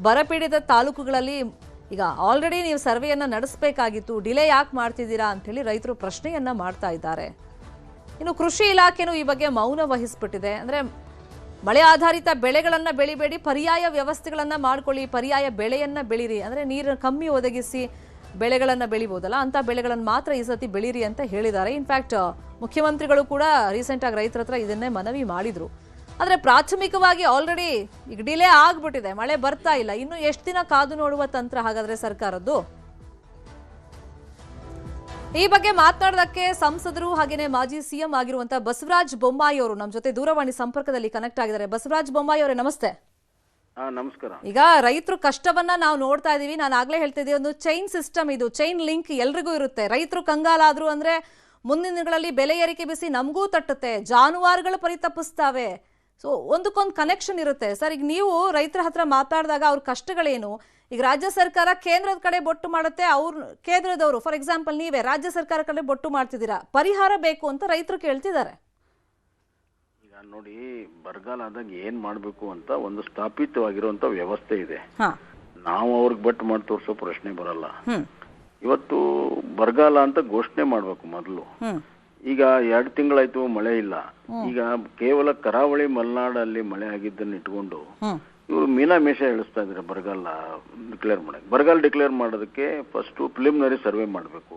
Speaker 1: ಬರಪೀಡಿತ ತಾಲೂಕುಗಳಲ್ಲಿ ಈಗ ಆಲ್ರೆಡಿ ನೀವು ಸರ್ವೆಯನ್ನ ನಡೆಸಬೇಕಾಗಿತ್ತು, ಡಿಲೇ ಯಾಕೆ ಮಾಡ್ತಿದ್ದೀರಾ ಅಂತ ಹೇಳಿ ರೈತರು ಪ್ರಶ್ನೆಯನ್ನ ಮಾಡ್ತಾ ಇದ್ದಾರೆ. ಇನ್ನು ಕೃಷಿ ಇಲಾಖೆನೂ ಈ ಬಗ್ಗೆ ಮೌನ ವಹಿಸ್ಬಿಟ್ಟಿದೆ. ಅಂದ್ರೆ ಮಳೆ ಆಧಾರಿತ ಬೆಳೆಗಳನ್ನ ಬೆಳಿಬೇಡಿ, ಪರ್ಯಾಯ ವ್ಯವಸ್ಥೆಗಳನ್ನ ಮಾಡ್ಕೊಳ್ಳಿ, ಪರ್ಯಾಯ ಬೆಳೆಯನ್ನ ಬೆಳೀರಿ. ಅಂದ್ರೆ ನೀರು ಕಮ್ಮಿ ಒದಗಿಸಿ ಬೆಳೆಗಳನ್ನ ಬೆಳಿಬೋದಲ್ಲ, ಅಂತ ಬೆಳೆಗಳನ್ನು ಮಾತ್ರ ಈ ಸತಿ ಬೆಳೀರಿ ಅಂತ ಹೇಳಿದ್ದಾರೆ. ಇನ್ಫ್ಯಾಕ್ಟ್ ಮುಖ್ಯಮಂತ್ರಿಗಳು ಕೂಡ ರೀಸೆಂಟ್ ಆಗಿ ರೈತರ ಹತ್ರ ಇದನ್ನೇ ಮನವಿ ಮಾಡಿದ್ರು. ಆದರೆ ಪ್ರಾಥಮಿಕವಾಗಿ ಆಲ್ರೆಡಿ ಈಗ ಡಿಲೇ ಆಗ್ಬಿಟ್ಟಿದೆ, ಮಳೆ ಬರ್ತಾ ಇಲ್ಲ. ಇನ್ನು ಎಷ್ಟು ದಿನ ಕಾದು ನೋಡುವ ತಂತ್ರ ಹಾಗಾದ್ರೆ ಸರ್ಕಾರದ್ದು? ಈ ಬಗ್ಗೆ ಮಾತನಾಡೋದಕ್ಕೆ ಸಂಸದರು ಹಾಗೇನೆ ಮಾಜಿ ಸಿಎಂ ಆಗಿರುವಂತಹ ಬಸವರಾಜ ಬೊಮ್ಮಾಯಿ ಅವರು ನಮ್ಮ ಜೊತೆ ದೂರವಾಣಿ ಸಂಪರ್ಕದಲ್ಲಿ ಕನೆಕ್ಟ್ ಆಗಿದ್ದಾರೆ. ಬಸವರಾಜ ಬೊಮ್ಮಾಯಿ ಅವರೇ, ನಮಸ್ತೆ.
Speaker 8: ನಮಸ್ಕಾರ.
Speaker 1: ಈಗ ರೈತರು ಕಷ್ಟವನ್ನ ನಾವು ನೋಡ್ತಾ ಇದೀವಿ. ನಾನು ಆಗ್ಲೇ ಹೇಳ್ತಿದ್ದೆ, ಒಂದು ಚೈನ್ ಸಿಸ್ಟಮ್ ಇದು, ಚೈನ್ ಲಿಂಕ್ ಎಲ್ರಿಗೂ ಇರುತ್ತೆ. ರೈತರು ಕಂಗಾಲಾದ್ರು ಅಂದ್ರೆ ಮುಂದಿನ ದಿನಗಳಲ್ಲಿ ಬೆಲೆ ಏರಿಕೆ ಬಿಸಿ ನಮಗೂ ತಟ್ಟುತ್ತೆ, ಜಾನುವಾರುಗಳು ಪರಿತಪಿಸ್ತಾವೆ. ಸೊ ಒಂದಕ್ಕೊಂದು ಕನೆಕ್ಷನ್ ಇರುತ್ತೆ. ಸರ್, ಈಗ ನೀವು ರೈತರ ಹತ್ರ ಮಾತಾಡಿದಾಗ ಅವ್ರ ಕಷ್ಟಗಳೇನು? ಈಗ ರಾಜ್ಯ ಸರ್ಕಾರ ಕೇಂದ್ರದ ಕಡೆ ಬೊಟ್ಟು ಮಾಡುತ್ತೆ, ಅವ್ರು ಕೇಂದ್ರದವರು ಫಾರ್ ಎಕ್ಸಾಂಪಲ್ ನೀವೇ ರಾಜ್ಯ ಸರ್ಕಾರ ಕಡೆ ಬೊಟ್ಟು ಮಾಡ್ತಿದ್ದೀರಾ, ಪರಿಹಾರ ಬೇಕು ಅಂತ ರೈತರು ಕೇಳ್ತಿದ್ದಾರೆ.
Speaker 8: ಈಗ ನೋಡಿ, ಬರಗಾಲ ಆದಾಗ ಏನ್ ಮಾಡ್ಬೇಕು ಅಂತ ಒಂದು ಸ್ಥಾಪಿತವಾಗಿರುವಂತ ವ್ಯವಸ್ಥೆ ಇದೆ. ನಾವು ಅವ್ರಿಗೆ ಬಟ್ ಮಾಡಿ ತೋರಿಸೋ ಪ್ರಶ್ನೆ ಬರಲ್ಲ. ಇವತ್ತು ಬರಗಾಲ ಅಂತ ಘೋಷಣೆ ಮಾಡ್ಬೇಕು ಮೊದಲು. ಈಗ 2 ತಿಂಗಳಾಯ್ತು ಮಳೆ ಇಲ್ಲ. ಈಗ ಕೇವಲ ಕರಾವಳಿ ಮಲೆನಾಡಲ್ಲಿ ಮಳೆ ಆಗಿದ್ದನ್ನು ಇಟ್ಕೊಂಡು ಇವರು ಮೀನಾಮೇಷ ಎಳಿಸ್ತಾ ಇದ್ದಾರೆ ಬರಗಾಲ ಡಿಕ್ಲೇರ್ ಮಾಡಕ್ಕೆ. ಬರಗಾಲ ಡಿಕ್ಲೇರ್ ಮಾಡೋದಕ್ಕೆ ಫಸ್ಟ್ ಪ್ರಿಲಿಮಿನರಿ ಸರ್ವೆ ಮಾಡಬೇಕು.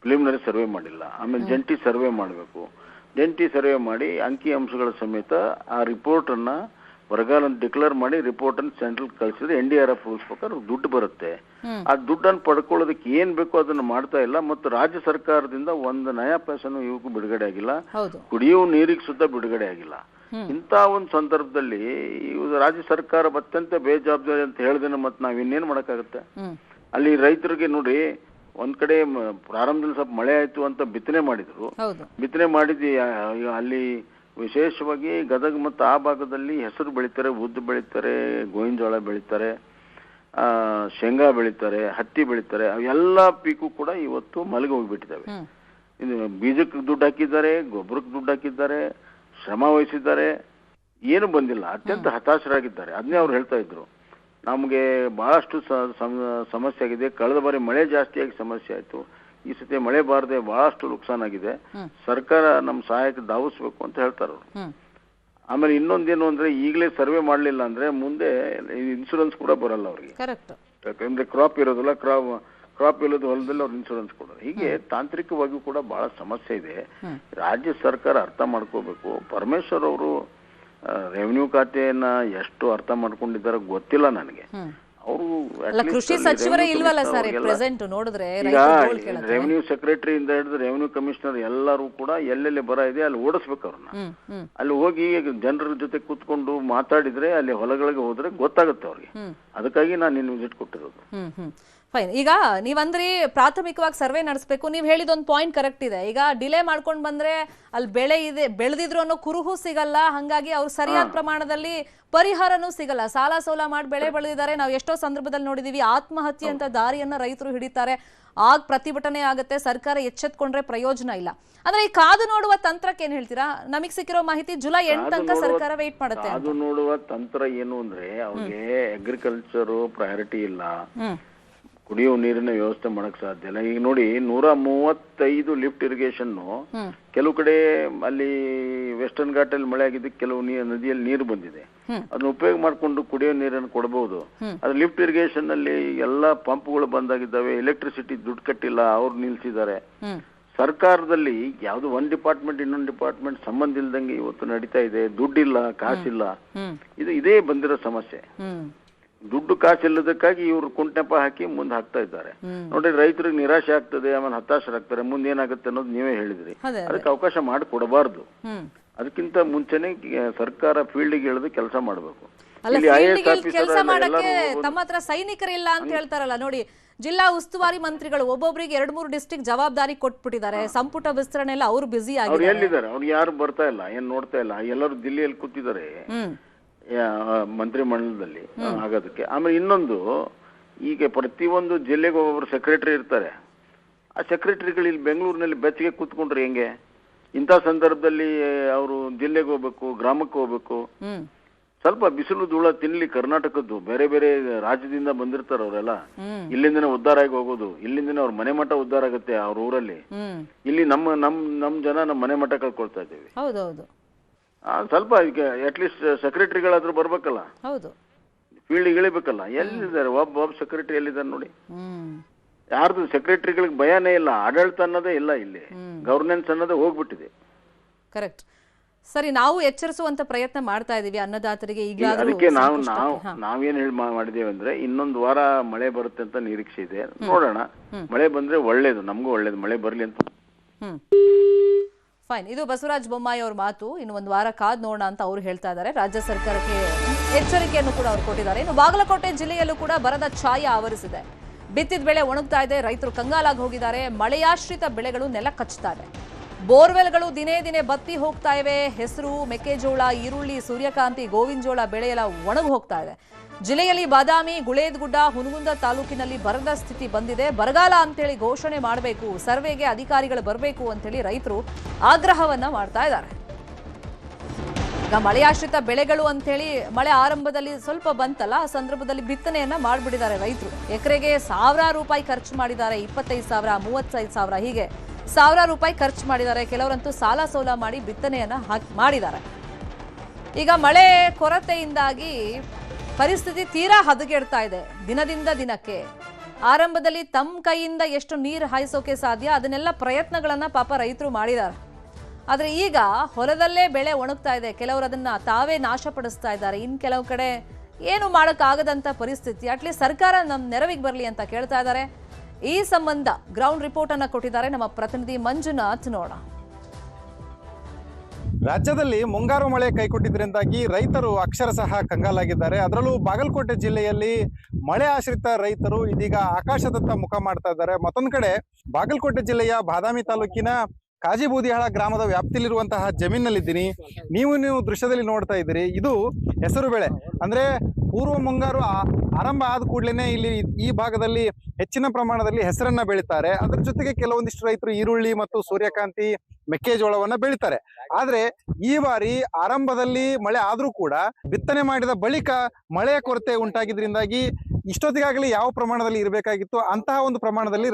Speaker 8: ಪ್ರಿಲಿಮಿನರಿ ಸರ್ವೆ ಮಾಡಿಲ್ಲ. ಆಮೇಲೆ ಜಂಟಿ ಸರ್ವೆ ಮಾಡಬೇಕು. ಜಂಟಿ ಸರ್ವೆ ಮಾಡಿ ಅಂಕಿ ಅಂಶಗಳ ಸಮೇತ ಆ ರಿಪೋರ್ಟ್ ಅನ್ನ ಬರಗಾಲ ಡಿಕ್ಲೇರ್ ಮಾಡಿ ರಿಪೋರ್ಟ್ ಅನ್ನು ಸೆಂಟ್ರಲ್ ಕಳಿಸಿದ್ರೆ NDRF ರೂಲ್ಸ್ ಪ್ರಕಾರ ದುಡ್ಡು ಬರುತ್ತೆ. ಆ ದುಡ್ಡನ್ನು ಪಡ್ಕೊಳ್ಳೋದಕ್ಕೆ ಏನ್ ಬೇಕೋ ಅದನ್ನ ಮಾಡ್ತಾ ಇಲ್ಲ. ಮತ್ತು ರಾಜ್ಯ ಸರ್ಕಾರದಿಂದ 1 ನಯಾ ಪೈಸೆನೂ ಇವಕ್ಕೂ ಬಿಡುಗಡೆ ಆಗಿಲ್ಲ. ಕುಡಿಯುವ ನೀರಿಗೆ ಸುತ್ತ ಬಿಡುಗಡೆ ಆಗಿಲ್ಲ. ಇಂಥ ಒಂದು ಸಂದರ್ಭದಲ್ಲಿ ರಾಜ್ಯ ಸರ್ಕಾರ ಅತ್ಯಂತ ಬೇಜವಾಬ್ದಾರಿ ಅಂತ ಹೇಳಿದ್ರೆ ಮತ್ತೆ ನಾವ್ ಇನ್ನೇನ್ ಮಾಡಕ್ಕಾಗತ್ತೆ? ಅಲ್ಲಿ ರೈತರಿಗೆ ನೋಡಿ, ಒಂದ್ ಕಡೆ ಪ್ರಾರಂಭದಲ್ಲಿ ಸ್ವಲ್ಪ ಮಳೆ ಆಯ್ತು ಅಂತ ಬಿತ್ತನೆ ಮಾಡಿದ್ರು. ಬಿತ್ತನೆ ಮಾಡಿದ್ವಿ. ಅಲ್ಲಿ ವಿಶೇಷವಾಗಿ ಗದಗ ಮತ್ತು ಆ ಭಾಗದಲ್ಲಿ ಹೆಸರು ಬೆಳಿತಾರೆ, ಉದ್ದು ಬೆಳಿತಾರೆ, ಗೋವಿನ ಜೋಳ ಬೆಳಿತಾರೆ, ಶೇಂಗಾ ಬೆಳಿತಾರೆ, ಹತ್ತಿ ಬೆಳಿತಾರೆ. ಅವೆಲ್ಲ ಪೀಕು ಕೂಡ ಇವತ್ತು ಮಲಗಿ ಹೋಗ್ಬಿಟ್ಟಿದ್ದಾವೆ. ಇದು ಬೀಜಕ್ಕೆ ದುಡ್ಡು ಹಾಕಿದ್ದಾರೆ, ಗೊಬ್ಬರಕ್ಕೆ ದುಡ್ಡು ಹಾಕಿದ್ದಾರೆ, ಶ್ರಮ ವಹಿಸಿದ್ದಾರೆ, ಏನು ಬಂದಿಲ್ಲ. ಅತ್ಯಂತ ಹತಾಶರಾಗಿದ್ದಾರೆ. ಅದನ್ನೇ ಅವ್ರು ಹೇಳ್ತಾ ಇದ್ರು, ನಮಗೆ ಬಹಳಷ್ಟು ಸಮಸ್ಯೆ ಆಗಿದೆ. ಕಳೆದ ಬಾರಿ ಮಳೆ ಜಾಸ್ತಿಯಾಗಿ ಸಮಸ್ಯೆ ಆಯ್ತು. ಈ ಸತಿ ಮಳೆ ಬಾರದೆ ಬಹಳಷ್ಟು ನುಕ್ಸಾನ್ ಆಗಿದೆ. ಸರ್ಕಾರ ನಮ್ಮ ಸಹಾಯಕ್ಕೆ ಧಾವಿಸ್ಬೇಕು ಅಂತ ಹೇಳ್ತಾರೆ. ಆಮೇಲೆ ಇನ್ನೊಂದೇನು ಅಂದ್ರೆ, ಈಗಲೇ ಸರ್ವೆ ಮಾಡ್ಲಿಲ್ಲ ಅಂದ್ರೆ ಮುಂದೆ ಇನ್ಶೂರೆನ್ಸ್ ಕೂಡ ಬರಲ್ಲ ಅವ್ರಿಗೆ. ಯಾಕಂದ್ರೆ ಕ್ರಾಪ್ ಇರೋದಿಲ್ಲ, ಕ್ರಾಪ್ ಇಲ್ಲದ ಹೊಲದಲ್ಲಿ ಅವ್ರು ಇನ್ಶೂರೆನ್ಸ್ ಕೊಡೋದು. ಹೀಗೆ ತಾಂತ್ರಿಕವಾಗಿಯೂ ಕೂಡ ಬಹಳ ಸಮಸ್ಯೆ ಇದೆ. ರಾಜ್ಯ ಸರ್ಕಾರ ಅರ್ಥ ಮಾಡ್ಕೋಬೇಕು. ಪರಮೇಶ್ವರ್ ಅವರು ರೆವಿನ್ಯೂ ಖಾತೆಯನ್ನ ಎಷ್ಟು ಅರ್ಥ ಮಾಡ್ಕೊಂಡಿದ್ದಾರೆ ಗೊತ್ತಿಲ್ಲ ನನಗೆ. ಅವರು
Speaker 1: ಕೃಷಿ ಸಚಿವರೇ ಇಲ್ವಲ್ಲ ಸರ್ ಪ್ರೆಸೆಂಟ್ ನೋಡಿದ್ರೆ,
Speaker 8: ರೆವಿನ್ಯೂ ಸೆಕ್ರೆಟರಿ ಇಂದ ಹಿಡಿದು ರೆವಿನ್ಯೂ ಕಮಿಷನರ್ ಎಲ್ಲರೂ ಕೂಡ ಎಲ್ಲೆಲ್ಲಿ ಬರ ಇದೆ ಅಲ್ಲಿ ಓಡಿಸ್ಬೇಕು ಅವ್ರನ್ನ. ಅಲ್ಲಿ ಹೋಗಿ ಜನರ ಜೊತೆ ಕೂತ್ಕೊಂಡು ಮಾತಾಡಿದ್ರೆ, ಅಲ್ಲಿ ಹೊಲಗಳಿಗೆ ಹೋದ್ರೆ ಗೊತ್ತಾಗುತ್ತೆ ಅವ್ರಿಗೆ. ಅದಕ್ಕಾಗಿ ನಾನು ನಿನ್ನ ವಿಸಿಟ್ ಕೊಟ್ಟಿರೋದು.
Speaker 1: ಫೈನ್. ಈಗ ನೀವಂದ್ರಿ ಪ್ರಾಥಮಿಕವಾಗಿ ಸರ್ವೆ ನಡೆಸಬೇಕು. ನೀವು ಹೇಳಿದೊಂದು ಪಾಯಿಂಟ್ ಕರೆಕ್ಟ್ ಇದೆ. ಈಗ ಡಿಲೇ ಮಾಡ್ಕೊಂಡು ಬಂದ್ರೆ ಅಲ್ಲಿ ಬೆಳೆ ಇದೆ, ಬೆಳೆದಿದ್ರು ಅನ್ನೋ ಕುರುಹು ಸಿಗಲ್ಲ. ಹಂಗಾಗಿ ಅವ್ರು ಸರಿಯಾದ ಪ್ರಮಾಣದಲ್ಲಿ ಪರಿಹಾರನೂ ಸಿಗಲ್ಲ. ಸಾಲ ಸೋಲ ಮಾಡಿ ಬೆಳೆ ಬೆಳೆದಿದ್ದಾರೆ. ನಾವು ಎಷ್ಟೋ ಸಂದರ್ಭದಲ್ಲಿ ನೋಡಿದೀವಿ, ಆತ್ಮಹತ್ಯೆ ಅಂತ ದಾರಿಯನ್ನ ರೈತರು ಹಿಡಿತಾರೆ. ಆಗ ಪ್ರತಿಭಟನೆ ಆಗುತ್ತೆ. ಸರ್ಕಾರ ಎಚ್ಚೆತ್ಕೊಂಡ್ರೆ ಪ್ರಯೋಜನ ಇಲ್ಲ. ಅಂದ್ರೆ ಈ ಕಾದು ನೋಡುವ ತಂತ್ರಕ್ಕೆ ಏನ್ ಹೇಳ್ತೀರಾ? ನಮಗ್ ಸಿಕ್ಕಿರೋ ಮಾಹಿತಿ ಜುಲೈ 8 ತನಕ ಸರ್ಕಾರ ವೇಟ್ ಮಾಡುತ್ತೆ.
Speaker 8: ಕಾದು ನೋಡುವ ತಂತ್ರ ಏನು ಅಂದ್ರೆ, ಅವ್ರಿಗೆ ಅಗ್ರಿಕಲ್ಚರ್ ಪ್ರಯಾರಿಟಿ ಇಲ್ಲ, ಕುಡಿಯೋ ನೀರಿನ ವ್ಯವಸ್ಥೆ ಮಾಡಕ್ ಸಾಧ್ಯ ಇಲ್ಲ. ಈಗ ನೋಡಿ 135 ಲಿಫ್ಟ್ ಇರಿಗೇಷನ್ ಕೆಲವು ಕಡೆ ಅಲ್ಲಿ ವೆಸ್ಟರ್ನ್ ಘಾಟ್ ಅಲ್ಲಿ ಮಳೆ ಆಗಿದ್ದಕ್ಕೆ ಕೆಲವು ನದಿಯಲ್ಲಿ ನೀರು ಬಂದಿದೆ. ಅದನ್ನ ಉಪಯೋಗ ಮಾಡ್ಕೊಂಡು ಕುಡಿಯೋ ನೀರನ್ನು ಕೊಡಬಹುದು. ಅದು ಲಿಫ್ಟ್ ಇರಿಗೇಷನ್ ಅಲ್ಲಿ ಎಲ್ಲಾ ಪಂಪ್ಗಳು ಬಂದಾಗಿದ್ದಾವೆ. ಎಲೆಕ್ಟ್ರಿಸಿಟಿ ದುಡ್ಡು ಕಟ್ಟಿಲ್ಲ, ಅವ್ರು ನಿಲ್ಸಿದ್ದಾರೆ. ಸರ್ಕಾರದಲ್ಲಿ ಯಾವ್ದು ಒಂದ್ ಡಿಪಾರ್ಟ್ಮೆಂಟ್ ಇನ್ನೊಂದು ಡಿಪಾರ್ಟ್ಮೆಂಟ್ ಸಂಬಂಧ ಇಲ್ದಂಗೆ ಇವತ್ತು ನಡೀತಾ ಇದೆ. ದುಡ್ಡಿಲ್ಲ, ಕಾಸಿಲ್ಲ. ಇದೇ ಬಂದಿರೋ ಸಮಸ್ಯೆ. ದುಡ್ಡು ಕಾಸಿಲ್ಲದಕ್ಕಾಗಿ ಇವ್ರು ಕುಂಟೆಪ ಹಾಕಿ ಮುಂದೆ ಹಾಕ್ತಾ ಇದ್ದಾರೆ. ನೋಡಿ, ರೈತರಿಗೆ ನಿರಾಶೆ ಆಗ್ತದೆ, ಆಮೇಲೆ ಹತಾಶರಾಗ್ತಾರೆ. ಮುಂದೆ ಏನಾಗುತ್ತೆ ಅನ್ನೋದು ನೀವೇ ಹೇಳಿದ್ರಿ. ಅದಕ್ಕೆ ಅವಕಾಶ ಮಾಡಿ ಕೊಡಬಾರ್ದು. ಅದಕ್ಕಿಂತ ಮುಂಚೆನೆ ಸರ್ಕಾರ ಫೀಲ್ಡ್ಗೆ ಇಳಿದು ಕೆಲಸ ಮಾಡಬೇಕು.
Speaker 1: ಕೆಲಸ ಮಾಡಕ್ಕೆ ತಮ್ಮ ಹತ್ರ ಸೈನಿಕರಿಲ್ಲ ಅಂತ ಹೇಳ್ತಾರಲ್ಲ. ನೋಡಿ, ಜಿಲ್ಲಾ ಉಸ್ತುವಾರಿ ಮಂತ್ರಿಗಳು ಒಬ್ಬೊಬ್ಬರಿಗೆ 2-3 ಡಿಸ್ಟ್ರಿಕ್ಟ್ ಜವಾಬ್ದಾರಿ ಕೊಟ್ಬಿಟ್ಟಿದ್ದಾರೆ. ಸಂಪುಟ ವಿಸ್ತರಣೆ ಎಲ್ಲ ಅವ್ರು ಬಿಸಿ
Speaker 8: ಆಗಿದ್ದಾರೆ. ಎಲ್ಲಿದ್ದಾರೆ ಅವ್ರು? ಯಾರು ಬರ್ತಾ ಇಲ್ಲ, ಏನ್ ನೋಡ್ತಾ ಇಲ್ಲ. ಎಲ್ಲರೂ ದಿಲ್ಲಿಯಲ್ಲಿ ಕೂತಿದ್ದಾರೆ ಮಂತ್ರಿ ಮಂಡಲದಲ್ಲಿ ಆಗೋದಕ್ಕೆ. ಆಮೇಲೆ ಇನ್ನೊಂದು, ಈಗ ಪ್ರತಿಯೊಂದು ಜಿಲ್ಲೆಗೆ ಒಬ್ಬೊಬ್ರು ಸೆಕ್ರೆಟರಿ ಇರ್ತಾರೆ. ಆ ಸೆಕ್ರೆಟರಿಗಳು ಇಲ್ಲಿ ಬೆಂಗಳೂರಿನಲ್ಲಿ ಬೆಚ್ಚಗೆ ಕೂತ್ಕೊಂಡ್ರೆ ಹೆಂಗೆ? ಇಂಥ ಸಂದರ್ಭದಲ್ಲಿ ಅವರು ಜಿಲ್ಲೆಗೆ ಹೋಗ್ಬೇಕು, ಗ್ರಾಮಕ್ಕೆ ಹೋಗ್ಬೇಕು. ಸ್ವಲ್ಪ ಬಿಸಿಲು ಧೂಳ ತಿನ್ಲಿ. ಕರ್ನಾಟಕದ್ದು ಬೇರೆ ಬೇರೆ ರಾಜ್ಯದಿಂದ ಬಂದಿರ್ತಾರ ಅವರೆಲ್ಲ. ಇಲ್ಲಿಂದನೇ ಉದ್ಧಾರ ಆಗಿ ಹೋಗೋದು, ಇಲ್ಲಿಂದನೇ ಅವ್ರ ಮನೆ ಮಠ ಉದ್ಧಾರ ಆಗುತ್ತೆ ಅವ್ರ ಊರಲ್ಲಿ. ಇಲ್ಲಿ ನಮ್ ಜನ ನಮ್ಮ ಮನೆ ಮಠ ಕಳ್ಕೊಳ್ತಾ ಇದ್ದೀವಿ.
Speaker 1: ಹೌದೌದು.
Speaker 8: ಸ್ವಲ್ಪ ಅಟ್ಲೀಸ್ಟ್ ಸೆಕ್ರೆಟರಿಗಳಾದ್ರೂ ಬರ್ಬೇಕಲ್ಲ, ಫೀಲ್ಡ್ ಇಳಿಬೇಕಲ್ಲ. ಎಲ್ಲಿದ್ದಾರೆ ಒಬ್ಬ ಸೆಕ್ರೆಟರಿ ಎಲ್ಲಿದ್ದಾರೆ ನೋಡಿ. ಯಾರ್ದು ಸೆಕ್ರೆಟರಿಗಳಿಗೆ ಭಯನೇ ಇಲ್ಲ, ಆಡಳಿತ ಅನ್ನೋದೇ ಇಲ್ಲ ಇಲ್ಲಿ. ಗವರ್ನೆನ್ಸ್ ಅನ್ನೋದೇ ಹೋಗ್ಬಿಟ್ಟಿದೆ.
Speaker 1: ಕರೆಕ್ಟ್. ಸರಿ, ನಾವು ಎಚ್ಚರಿಸುವಂತ ಪ್ರಯತ್ನ ಮಾಡ್ತಾ ಇದೀವಿ ಅನ್ನದಾತರಿಗೆ. ಈಗ
Speaker 8: ಅದಕ್ಕೆ ನಾವೇನ್ ಮಾಡಿದೇವೆ ಅಂದ್ರೆ, ಇನ್ನೊಂದು ವಾರ ಮಳೆ ಬರುತ್ತೆ ಅಂತ ನಿರೀಕ್ಷೆ ಇದೆ. ನೋಡೋಣ, ಮಳೆ ಬಂದ್ರೆ ಒಳ್ಳೇದು, ನಮಗೂ ಒಳ್ಳೇದು. ಮಳೆ ಬರ್ಲಿ ಅಂತ.
Speaker 1: ಫೈನ್. ಇದು ಬಸವರಾಜ ಬೊಮ್ಮಾಯಿ ಅವ್ರ ಮಾತು. ಇನ್ನು ಒಂದು ವಾರ ಕಾದ್ ನೋಡೋಣ ಅಂತ ಅವ್ರು ಹೇಳ್ತಾ ಇದ್ದಾರೆ. ರಾಜ್ಯ ಸರ್ಕಾರಕ್ಕೆ ಎಚ್ಚರಿಕೆಯನ್ನು ಕೂಡ ಅವ್ರು ಕೊಟ್ಟಿದ್ದಾರೆ. ಇನ್ನು ಬಾಗಲಕೋಟೆ ಜಿಲ್ಲೆಯಲ್ಲೂ ಕೂಡ ಬರದ ಛಾಯೆ ಆವರಿಸಿದೆ. ಬಿತ್ತಿದ ಬೆಳೆ ಒಣಗ್ತಾ ಇದೆ. ರೈತರು ಕಂಗಾಲಾಗಿ ಹೋಗಿದ್ದಾರೆ. ಮಳೆಯಾಶ್ರಿತ ಬೆಳೆಗಳು ನೆಲ ಕಚ್ಚುತ್ತಾ ಇದೆ. ಬೋರ್ವೆಲ್ಗಳು ದಿನೇ ದಿನೇ ಬತ್ತಿ ಹೋಗ್ತಾ ಇವೆ. ಹೆಸರು, ಮೆಕ್ಕೆಜೋಳ, ಈರುಳ್ಳಿ, ಸೂರ್ಯಕಾಂತಿ, ಗೋವಿನ ಜೋಳ ಬೆಳೆ ಎಲ್ಲ ಒಣಗಿ ಹೋಗ್ತಾ ಇದೆ. ಜಿಲ್ಲೆಯಲ್ಲಿ ಬಾದಾಮಿ, ಗುಳೇದಗುಡ್ಡ, ಹುನಗುಂದ ತಾಲೂಕಿನಲ್ಲಿ ಬರದ ಸ್ಥಿತಿ ಬಂದಿದೆ. ಬರಗಾಲ ಅಂತೇಳಿ ಘೋಷಣೆ ಮಾಡಬೇಕು, ಸರ್ವೆಗೆ ಅಧಿಕಾರಿಗಳು ಬರಬೇಕು ಅಂತೇಳಿ ರೈತರು ಆಗ್ರಹವನ್ನ ಮಾಡ್ತಾ ಇದ್ದಾರೆ. ಈಗ ಮಳೆಯಾಶ್ರಿತ ಬೆಳೆಗಳು ಅಂತೇಳಿ ಮಳೆ ಆರಂಭದಲ್ಲಿ ಸ್ವಲ್ಪ ಬಂತಲ್ಲ, ಆ ಸಂದರ್ಭದಲ್ಲಿ ಬಿತ್ತನೆಯನ್ನ ಮಾಡ್ಬಿಟ್ಟಿದ್ದಾರೆ ರೈತರು. ಎಕರೆಗೆ ₹1,000 ಖರ್ಚು ಮಾಡಿದ್ದಾರೆ. 25,000, 35,000 ಹೀಗೆ ₹1,000 ಖರ್ಚು ಮಾಡಿದ್ದಾರೆ. ಕೆಲವರಂತೂ ಸಾಲ ಸೋಲ ಮಾಡಿ ಬಿತ್ತನೆಯನ್ನ ಮಾಡಿದ್ದಾರೆ. ಈಗ ಮಳೆ ಕೊರತೆಯಿಂದಾಗಿ ಪರಿಸ್ಥಿತಿ ತೀರಾ ಹದಗೆಡ್ತಾ ಇದೆ ದಿನದಿಂದ ದಿನಕ್ಕೆ. ಆರಂಭದಲ್ಲಿ ತಮ್ಮ ಕೈಯಿಂದ ಎಷ್ಟು ನೀರು ಹಾಯಿಸೋಕೆ ಸಾಧ್ಯ ಅದನ್ನೆಲ್ಲ ಪ್ರಯತ್ನಗಳನ್ನ ಪಾಪ ರೈತರು ಮಾಡಿದ್ದಾರೆ. ಆದ್ರೆ ಈಗ ಹೊಲದಲ್ಲೇ ಬೆಳೆ ಒಣಗ್ತಾ ಇದೆ. ಕೆಲವರು ಅದನ್ನ ತಾವೇ ನಾಶಪಡಿಸ್ತಾ ಇದ್ದಾರೆ. ಇನ್ ಕೆಲವು ಕಡೆ ಏನು ಮಾಡಕ್ಕಾಗದಂತ ಪರಿಸ್ಥಿತಿ. ಅಟ್ಲೀಸ್ಟ್ ಸರ್ಕಾರ ನಮ್ಮ ನೆರವಿಗೆ ಬರಲಿ ಅಂತ ಕೇಳ್ತಾ ಇದ್ದಾರೆ. ಈ ಸಂಬಂಧ ಗ್ರೌಂಡ್ ರಿಪೋರ್ಟ್ ಅನ್ನ ಕೊಟ್ಟಿದ್ದಾರೆ ನಮ್ಮ ಪ್ರತಿನಿಧಿ ಮಂಜುನಾಥ್. ನೋಡ,
Speaker 9: ರಾಜ್ಯದಲ್ಲಿ ಮುಂಗಾರು ಮಳೆ ಕೈಕೊಟ್ಟಿದ್ರಿಂದಾಗಿ ರೈತರು ಅಕ್ಷರಶಃ ಕಂಗಾಲಾಗಿದ್ದಾರೆ. ಅದರಲ್ಲೂ ಬಾಗಲಕೋಟೆ ಜಿಲ್ಲೆಯಲ್ಲಿ ಮಳೆ ಆಶ್ರಿತ ರೈತರು ಇದೀಗ ಆಕಾಶದತ್ತ ಮುಖ ಮಾಡ್ತಾ ಇದ್ದಾರೆ. ಮತ್ತೊಂದು ಕಡೆ ಬಾಗಲಕೋಟೆ ಜಿಲ್ಲೆಯ ಬಾದಾಮಿ ತಾಲೂಕಿನ ಕಾಜಿಬೂದಿಹಾಳ ಗ್ರಾಮದ ವ್ಯಾಪ್ತಿಯಲ್ಲಿರುವಂತಹ ಜಮೀನಲ್ಲಿದ್ದೀನಿ. ನೀವು ದೃಶ್ಯದಲ್ಲಿ ನೋಡ್ತಾ ಇದ್ದೀರಿ, ಇದು ಹೆಸರು ಬೆಳೆ. ಅಂದ್ರೆ ಪೂರ್ವ ಮುಂಗಾರು ಆರಂಭ ಆದ ಕೂಡಲೇ ಇಲ್ಲಿ ಈ ಭಾಗದಲ್ಲಿ ಹೆಚ್ಚಿನ ಪ್ರಮಾಣದಲ್ಲಿ ಹೆಸರನ್ನ ಬೆಳೀತಾರೆ. ಅದರ ಜೊತೆಗೆ ಕೆಲವೊಂದಿಷ್ಟು ರೈತರು ಈರುಳ್ಳಿ ಮತ್ತು ಸೂರ್ಯಕಾಂತಿ, ಮೆಕ್ಕೆಜೋಳವನ್ನ ಬೆಳೀತಾರೆ. ಆದ್ರೆ ಈ ಬಾರಿ ಆರಂಭದಲ್ಲಿ ಮಳೆ ಆದ್ರೂ ಕೂಡ ಬಿತ್ತನೆ ಮಾಡಿದ ಬಳಿಕ ಮಳೆಯ ಕೊರತೆ ಉಂಟಾಗಿದ್ರಿಂದಾಗಿ ಇಷ್ಟೊತ್ತಿಗಾಗಲಿ ಯಾವ ಪ್ರಮಾಣದಲ್ಲಿ ಇರಬೇಕಾಗಿತ್ತು ಅಂತಹ ಒಂದು ಪ್ರಮಾಣದಲ್ಲಿ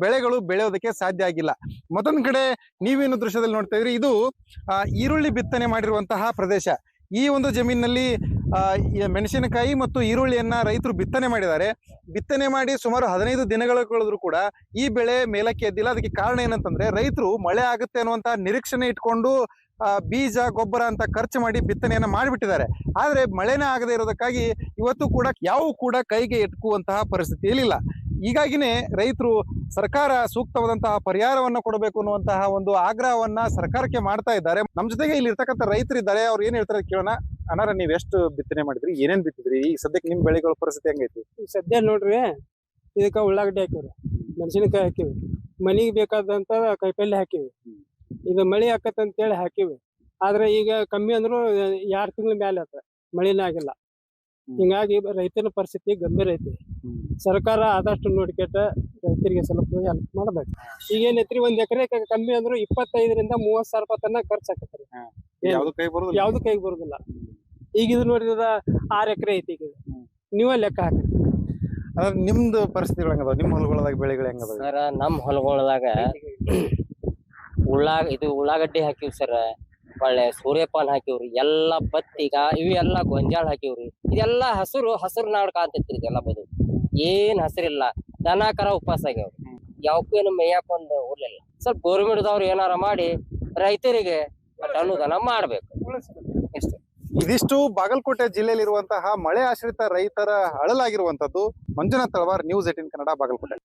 Speaker 9: ಬೆಳೆಗಳು ಬೆಳೆಯೋದಕ್ಕೆ ಸಾಧ್ಯ ಆಗಿಲ್ಲ. ಮತ್ತೊಂದು ಕಡೆ ನೀವೇನು ದೃಶ್ಯದಲ್ಲಿ ನೋಡ್ತಾ ಇದ್ರಿ, ಇದು ಈರುಳ್ಳಿ ಬಿತ್ತನೆ ಮಾಡಿರುವಂತಹ ಪ್ರದೇಶ. ಈ ಒಂದು ಜಮೀನಿನಲ್ಲಿ ಈ ಮೆಣಸಿನಕಾಯಿ ಮತ್ತು ಈರುಳ್ಳಿಯನ್ನ ರೈತರು ಬಿತ್ತನೆ ಮಾಡಿದ್ದಾರೆ. ಬಿತ್ತನೆ ಮಾಡಿ ಸುಮಾರು 15 ದಿನಗಳು ಕಳೆದ್ರು ಕೂಡ ಈ ಬೆಳೆ ಮೇಲಕ್ಕೆ ಎದ್ದಿಲ್ಲ. ಅದಕ್ಕೆ ಕಾರಣ ಏನಂತಂದ್ರೆ ರೈತರು ಮಳೆ ಆಗುತ್ತೆ ಅನ್ನುವಂತ ನಿರೀಕ್ಷಣೆ ಇಟ್ಕೊಂಡು ಬೀಜ ಗೊಬ್ಬರ ಅಂತ ಖರ್ಚು ಮಾಡಿ ಬಿತ್ತನೆಯನ್ನ ಮಾಡಿಬಿಟ್ಟಿದ್ದಾರೆ. ಆದ್ರೆ ಮಳೆನೇ ಆಗದೆ ಇರೋದಕ್ಕಾಗಿ ಇವತ್ತು ಕೂಡ ಯಾವ ಕೂಡ ಕೈಗೆ ಎಟುಕುವಂತಹ ಪರಿಸ್ಥಿತಿಯಲ್ಲಿ ಇಲ್ಲ. ಹೀಗಾಗಿನೇ ರೈತರು ಸರ್ಕಾರ ಸೂಕ್ತವಾದಂತಹ ಪರಿಹಾರವನ್ನ ಕೊಡಬೇಕು ಅನ್ನುವಂತಹ ಒಂದು ಆಗ್ರಹವನ್ನ ಸರ್ಕಾರಕ್ಕೆ ಮಾಡ್ತಾ ಇದ್ದಾರೆ. ನಮ್ ಜೊತೆಗೆ ಇಲ್ಲಿ ಇರ್ತಕ್ಕಂಥ ರೈತರು ಇದ್ದಾರೆ, ಅವ್ರು ಏನ್ ಹೇಳ್ತಾರೆ ಕೇಳೋಣ. ಅನಾರ ನೀವ್ ಎಷ್ಟು ಬಿತ್ತನೆ ಮಾಡಿದ್ರಿ, ಏನೇನ್ ಬಿತ್ತಿದ್ರಿ, ಈಗ ಸದ್ಯಕ್ಕೆ ನಿಮ್ ಬೆಳೆಗಳ ಪರಿಸ್ಥಿತಿ ಹೆಂಗೈತಿ?
Speaker 10: ಸದ್ಯ ನೋಡ್ರಿ, ಇದಕ್ಕ ಉಳ್ಳಾಗಡ್ಡಿ ಹಾಕಿವ್ರಿ, ಮೆಣಸಿನಕಾಯಿ ಹಾಕಿವಿ, ಮನಿಗೆ ಬೇಕಾದಂತ ಕಾಯಿಪಲ್ಲೆ ಹಾಕಿವಿ. ಇದು ಮಳಿ ಆಕತ್ತಂತೇಳಿ ಹಾಕಿವಿ. ಆದ್ರೆ ಈಗ ಕಮ್ಮಿ ಅಂದ್ರು 2 ತಿಂಗಳ ಮ್ಯಾಲೆ ಆತ, ಮಳಿನೇ ಆಗಿಲ್ಲ. ಹಿಂಗಾಗಿ ರೈತನ ಪರಿಸ್ಥಿತಿ ಗಂಭೀರ ಐತಿ. ಸರ್ಕಾರ ಆದಷ್ಟು ನೋಡ್ಕೆಟ ರೈತರಿಗೆ ಸ್ವಲ್ಪ ಹೆಲ್ಪ್ ಮಾಡ್ಬೇಕು. ಈಗ ಏನೈತ್ರಿ, 1 ಎಕರೆ ಕಮ್ಮಿ ಅಂದ್ರು 25,000 ರಿಂದ 30,000 ರೂಪಾಯಿ ತನಕ ಖರ್ಚು ಆಕತ್ರಿ. ಯಾವ್ದು ಕೈಗೆ ಬರುದಿಲ್ಲ. ಈಗ ಇದು ನೋಡಿದ್ರ 6 ಎಕರೆ ಐತಿ. ಈಗ ನೀವೇ ಲೆಕ್ಕ ಹಾಕಿ.
Speaker 9: ಅದ್ರ ನಿಮ್ದು ಪರಿಸ್ಥಿತಿಗಳು ಹೆಂಗದ? ನಿಮ್ ಹೊಲಗಳದಾಗ ಬೆಳೆಗಳು ಹೆಂಗದ?
Speaker 11: ಸರ್, ನಮ್ ಹೊಲಗಳದಾಗ ಉಳ್ಳಾಗಡ್ಡಿ ಹಾಕಿವಿ ಸರ್, ಒಳ್ಳೆ ಸೂರ್ಯಪಾನ ಹಾಕಿವ್ರಿ, ಎಲ್ಲಾ ಬತ್ತಿಗ ಇವೆಲ್ಲಾ ಗೊಂಜಾಳ ಹಾಕಿವ್ರಿ. ಇದೆಲ್ಲಾ ಹಸುರು ನಾಡ್ ಕಾಣ್ತೈತ್ರಿ. ಇದೆಲ್ಲಾ ಬದು ಏನ್ ಹಸಿರಿಲ್ಲ. ದನ ಕರ ಉಪವಾಸ ಆಗ್ಯಾವ್ರಿ. ಯಾವಕ್ಕೇನು ಮೇಯಕ್ ಒಂದು ಊರ್ಲಿಲ್ಲ. ಸ್ವಲ್ಪ ಗೌರ್ಮೆಂಟ್ದವ್ರು ಏನಾರ ಮಾಡಿ ರೈತರಿಗೆ ಅನುದಾನ ಮಾಡ್ಬೇಕು.
Speaker 9: ಇದಿಷ್ಟು ಬಾಗಲಕೋಟೆ ಜಿಲ್ಲೆಯಲ್ಲಿರುವಂತಹ ಮಳೆ ಆಶ್ರಿತ ರೈತರ ಅಳಲಾಗಿರುವಂತದ್ದು. ಮಂಜುನಾಥ್ ತಳವಾರ್, ನ್ಯೂಸ್ 18 ಕನ್ನಡ, ಬಾಗಲಕೋಟೆ.